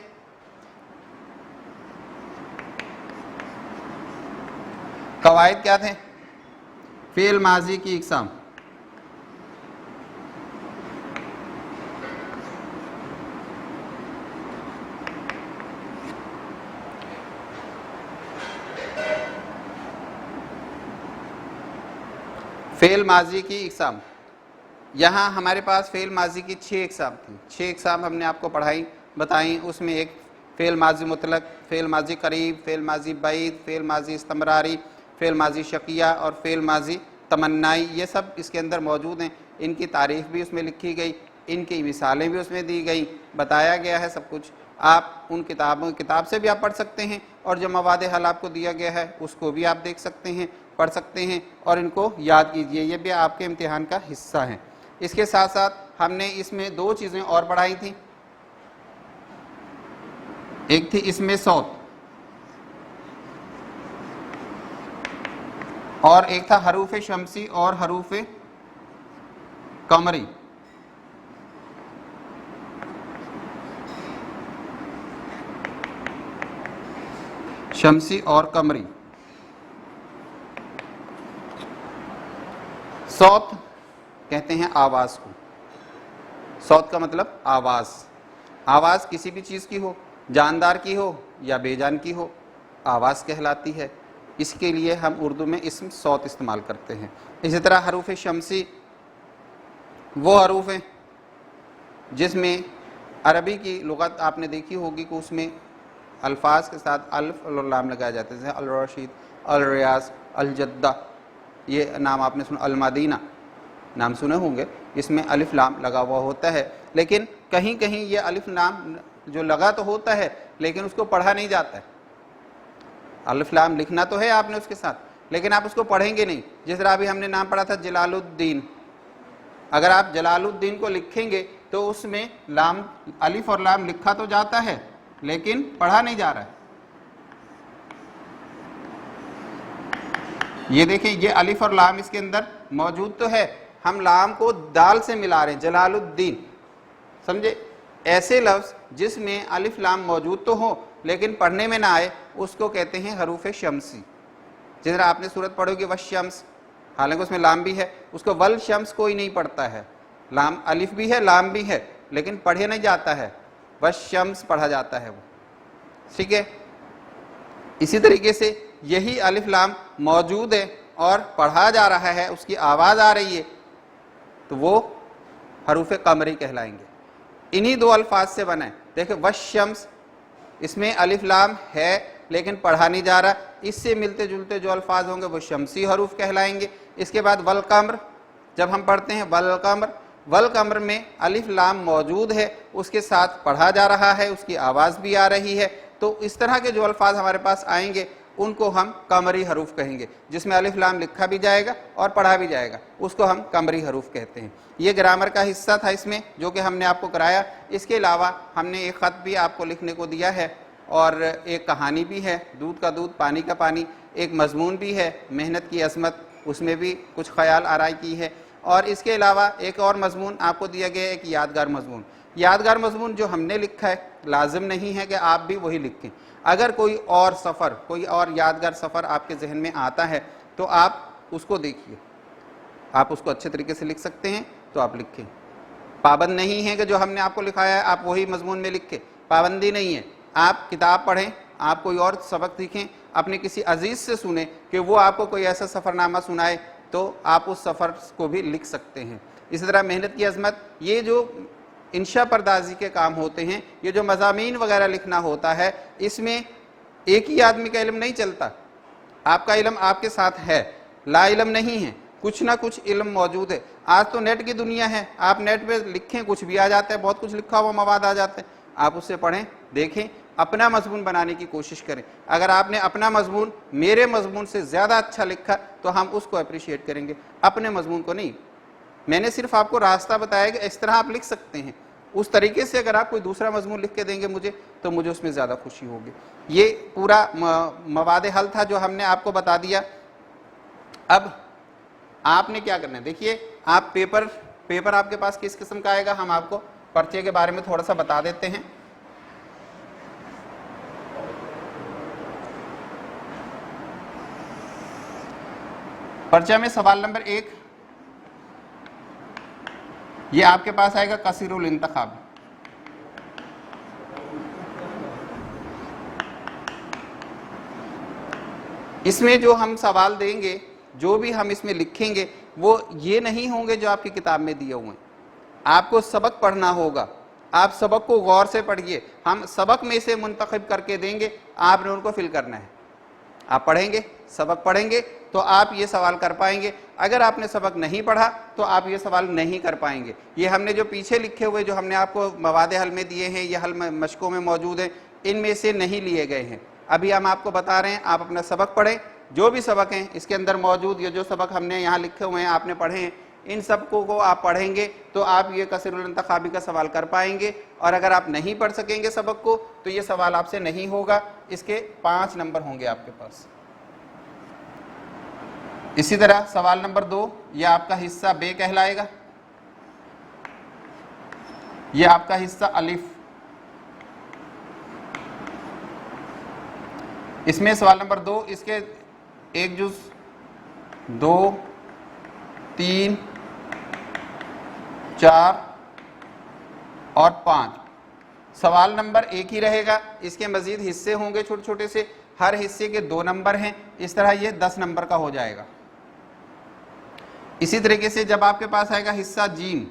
قواعد کیا تھے؟ فعل ماضی کی اقسام، فعل ماضی کی اقسام۔ یہاں ہمارے پاس فعل ماضی کی 6 اقسام تھیں، 6 اقسام ہم نے آپ کو بتائیں۔ اس میں ایک فعل ماضی مطلق، فعل ماضی قریب، فعل ماضی بعید، فعل ماضی استمراری، فعل ماضی شقیہ اور فعل ماضی تمنائی، یہ سب اس کے اندر موجود ہیں۔ ان کی تعریف بھی اس میں لکھی گئی، ان کی مثالیں بھی اس میں دی گئی، بتایا گیا ہے سب کچھ۔ آپ ان کتاب سے بھی آپ پڑھ سکتے ہیں، اور جو مواد حل آپ کو دیا گیا ہے اس کو بھی آپ دیکھ سکتے ہیں، پڑھ سکتے ہیں، اور ان کو یاد کیجئے، یہ بھی آپ کے امتحان کا حصہ ہیں۔ اس کے ساتھ ساتھ ہم نے اس میں 2 چیزیں اور پڑھائی تھیں، ایک تھی اس میں صوت، اور ایک تھا حروف شمسی اور حروف قمری۔ شمسی اور قمری۔ صوت کہتے ہیں آواز کو، صوت کا مطلب آواز، آواز کسی بھی چیز کی ہو، جاندار کی ہو یا بے جان کی ہو، آواز کہلاتی ہے۔ اس کے لیے ہم اردو میں اسم صوت استعمال کرتے ہیں۔ اسی طرح حروف شمسی وہ حروف ہیں جس میں عربی کی لغت آپ نے دیکھی ہوگی کہ اس میں الفاظ کے ساتھ الف اور لام لگائے جاتے ہیں، جیسے الرشید، الریاض، الجدہ، یہ نام آپ نے سنا، المدینہ نام سنے ہوں گے، اس میں الف لام لگا ہوا ہوتا ہے۔ لیکن کہیں کہیں یہ الف لام جو لگا تو ہوتا ہے لیکن اس کو پڑھا نہیں جاتا ہے۔ الف لام لکھنا تو ہے آپ نے اس کے ساتھ، لیکن آپ اس کو پڑھیں گے نہیں۔ جس طرح ابھی ہم نے نام پڑھا تھا جلال الدین، اگر آپ جلال الدین کو لکھیں گے تو اس میں لام، الف اور لام لکھا تو جاتا ہے لیکن پڑھا نہیں جا رہا ہے۔ یہ دیکھیں، یہ الف اور لام اس کے اندر موجود تو ہے، ہم لام کو دال سے ملا رہے ہیں، جلال الدین، سمجھے؟ ایسے لفظ جس میں الف لام موجود تو ہو لیکن پڑھنے میں نہ آئے، اس کو کہتے ہیں حروف شمسی۔ جس طرح آپ نے سورت پڑھو گی والشمس، حالانکہ اس میں لام بھی ہے، اس کو والشمس کوئی نہیں پڑھتا ہے، لام الف بھی ہے لام بھی ہے لیکن پڑھے نہیں جاتا ہے، والشمس پڑھا جاتا ہے وہ، ٹھیک ہے؟ اسی طریقے سے یہی الف لام موجود ہے اور پڑھا جا رہا ہے، اس کی آواز آ رہی ہے، تو وہ حروف قمری کہلائیں گے۔ انہی 2 الفاظ سے بنا ہے۔ دیکھیں والشمس، اس میں الف لام ہے لیکن پڑھا نہیں جا رہا، اس سے ملتے جلتے جو الفاظ ہوں گے وہ شمسی حروف کہلائیں گے۔ اس کے بعد والقمر، جب ہم پڑھتے ہیں والقمر، والقمر میں الف لام موجود ہے، اس کے ساتھ پڑھا جا رہا ہے، اس کی آواز بھی آ رہی ہے، تو اس طرح کے جو الفاظ ہمارے پاس آئیں گے ان کو ہم قمری حروف کہیں گے، جس میں الف لام لکھا بھی جائے گا اور پڑھا بھی جائے گا، اس کو ہم قمری حروف کہتے ہیں۔ یہ گرامر کا حصہ تھا اس میں جو کہ ہم نے آپ کو کرایا۔ اس کے علاوہ ہم نے ایک خط بھی آپ کو لکھنے کو دیا ہے اور ایک کہانی بھی ہے، دودھ کا دودھ پانی کا پانی، ایک مضمون بھی ہے محنت کی عظمت، اس میں بھی کچھ خیال آرائی کی ہے، اور اس کے علاوہ ایک اور مضمون آپ کو دیا گیا ہے، ایک یادگار مضمون۔ یادگار مضمون جو ہم نے لکھا ہے لازم نہیں ہے کہ آپ بھی وہی لکھیں، اگر کوئی اور سفر، کوئی اور یادگار سفر آپ کے ذہن میں آتا ہے تو آپ اس کو دیکھیے، آپ اس کو اچھے طریقے سے لکھ سکتے ہیں تو آپ لکھیں۔ پابند نہیں ہے کہ جو ہم نے آپ کو لکھایا ہے آپ وہی مضمون میں لکھیں، پابندی نہیں ہے۔ آپ کتاب پڑھیں، آپ کوئی اور سبق سیکھیں، اپنے کسی عزیز سے سنیں کہ وہ آپ کو کوئی ایسا سفر نامہ سنائے تو آپ اس سفر کو بھی لکھ سکتے ہیں۔ اسی طرح محنت کی عظمت، یہ جو انشاء پردازی کے کام ہوتے ہیں، یہ جو مضامین وغیرہ لکھنا ہوتا ہے، اس میں ایک ہی آدمی کا علم نہیں چلتا، آپ کا علم آپ کے ساتھ ہے، لا علم نہیں ہے، کچھ نہ کچھ علم موجود ہے۔ آج تو نیٹ کی دنیا ہے، آپ نیٹ پہ لکھیں کچھ بھی آ جاتا ہے، بہت کچھ لکھا ہوا مواد آ جاتا ہے، آپ اس سے پڑھیں، دیکھیں، اپنا مضمون بنانے کی کوشش کریں۔ اگر آپ نے اپنا مضمون میرے مضمون سے زیادہ اچھا لکھا تو ہم اس کو اپریشیٹ کریں گے، اپنے مضمون کو نہیں۔ میں نے صرف آپ کو راستہ بتایا کہ اس طرح آپ لکھ سکتے ہیں، اس طریقے سے اگر آپ کوئی دوسرا مضمون لکھ کے دیں گے مجھے تو مجھے اس میں زیادہ خوشی ہوگی۔ یہ پورا مواد حل تھا جو ہم نے آپ کو بتا دیا۔ اب آپ نے کیا کرنا ہے، دیکھیے آپ پیپر آپ کے پاس کس قسم کا آئے گا، ہم آپ کو پرچے کے بارے میں تھوڑا سا بتا دیتے ہیں۔ پرچہ میں سوال نمبر 1 یہ آپ کے پاس آئے گا کثیر الانتخاب۔ اس میں جو ہم سوال دیں گے، جو بھی ہم اس میں لکھیں گے، وہ یہ نہیں ہوں گے جو آپ کی کتاب میں دیے ہوئے ہیں۔ آپ کو سبق پڑھنا ہوگا، آپ سبق کو غور سے پڑھیے، ہم سبق میں سے منتخب کر کے دیں گے، آپ نے ان کو فل کرنا ہے۔ آپ پڑھیں گے، سبق پڑھیں گے تو آپ یہ سوال کر پائیں گے، اگر آپ نے سبق نہیں پڑھا تو آپ یہ سوال نہیں کر پائیں گے۔ یہ ہم نے جو پیچھے لکھے ہوئے جو ہم نے آپ کو مواد حل میں دیے ہیں، یہ حل مشقوں میں موجود ہیں، ان میں سے نہیں لیے گئے ہیں۔ ابھی ہم آپ کو بتا رہے ہیں، آپ اپنا سبق پڑھیں، جو بھی سبق ہیں اس کے اندر موجود، یہ جو سبق ہم نے یہاں لکھے ہوئے ہیں آپ نے پڑھے ہیں، ان سب کو آپ پڑھیں گے تو آپ یہ کثیر الانتخابی کا سوال کر پائیں گے، اور اگر آپ نہیں پڑھ سکیں گے سبق کو تو یہ سوال آپ سے نہیں ہوگا۔ اس کے 5 نمبر ہوں گے آپ کے پاس۔ اسی طرح سوال نمبر 2 یہ آپ کا حصہ بے کہلائے گا، یہ آپ کا حصہ الف۔ اس میں سوال نمبر 2 اس کے 1 جز 2 3 4 اور 5۔ سوال نمبر 1 ہی رہے گا، اس کے مزید حصے ہوں گے چھوٹے چھوٹے سے، ہر حصے کے 2 نمبر ہیں، اس طرح یہ 10 نمبر کا ہو جائے گا۔ اسی طریقے سے جب آپ کے پاس آئے گا حصہ جیم،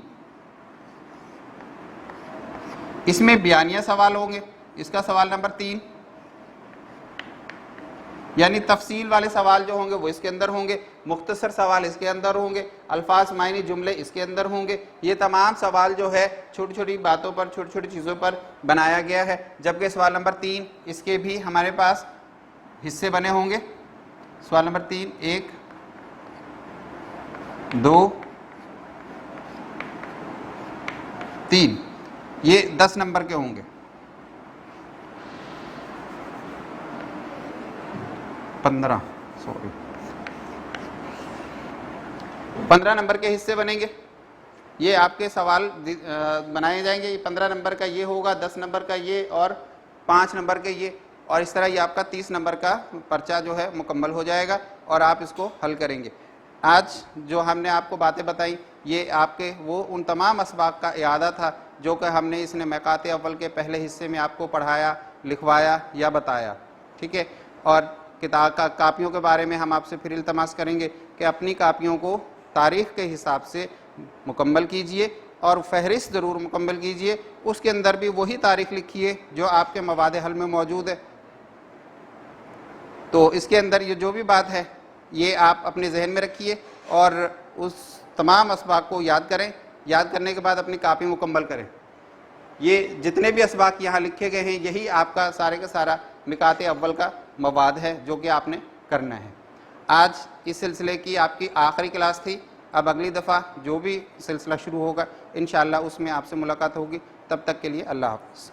اس میں بیانیہ سوال ہوں گے، اس کا سوال نمبر 3، یعنی تفصیل والے سوال جو ہوں گے وہ اس کے اندر ہوں گے، مختصر سوال اس کے اندر ہوں گے، الفاظ معنی جملے اس کے اندر ہوں گے۔ یہ تمام سوال جو ہے چھوٹی چھوٹی باتوں پر، چھوٹی چھوٹی چیزوں پر بنایا گیا ہے۔ جبکہ سوال نمبر 3 اس کے بھی ہمارے پاس حصے بنے ہوں گے۔ سوال نمبر 3 1 2 3، یہ 10 نمبر کے ہوں گے۔ 15 نمبر کے حصے بنیں گے، یہ آپ کے سوال بنائے جائیں گے۔ 15 نمبر کا یہ ہوگا، 10 نمبر کا یہ، اور 5 نمبر کے یہ، اور اس طرح یہ آپ کا 30 نمبر کا پرچہ جو ہے مکمل ہو جائے گا اور آپ اس کو حل کریں گے۔ آج جو ہم نے آپ کو باتیں بتائیں یہ آپ کے وہ ان تمام اسباق کا اعادہ تھا جو کہ ہم نے اس نے میقات اول کے پہلے حصے میں آپ کو پڑھایا، لکھوایا یا بتایا، ٹھیک ہے۔ اور کتاب کا کاپیوں کے بارے میں ہم آپ سے پھر التماس کریں گے کہ اپنی کاپیوں کو تاریخ کے حساب سے مکمل کیجئے اور فہرست ضرور مکمل کیجئے، اس کے اندر بھی وہی تاریخ لکھیے جو آپ کے مواد حل میں موجود ہے۔ تو اس کے اندر یہ جو بھی بات ہے یہ آپ اپنے ذہن میں رکھیے اور اس تمام اسباق کو یاد کریں، یاد کرنے کے بعد اپنی کاپی مکمل کریں۔ یہ جتنے بھی اسباق یہاں لکھے گئے ہیں یہی آپ کا سارے کا سارا میقات اول کا مواد ہے جو کہ آپ نے کرنا ہے۔ آج اس سلسلے کی آپ کی آخری کلاس تھی، اب اگلی دفعہ جو بھی سلسلہ شروع ہوگا انشاءاللہ اس میں آپ سے ملاقات ہوگی، تب تک کے لیے اللہ حافظ۔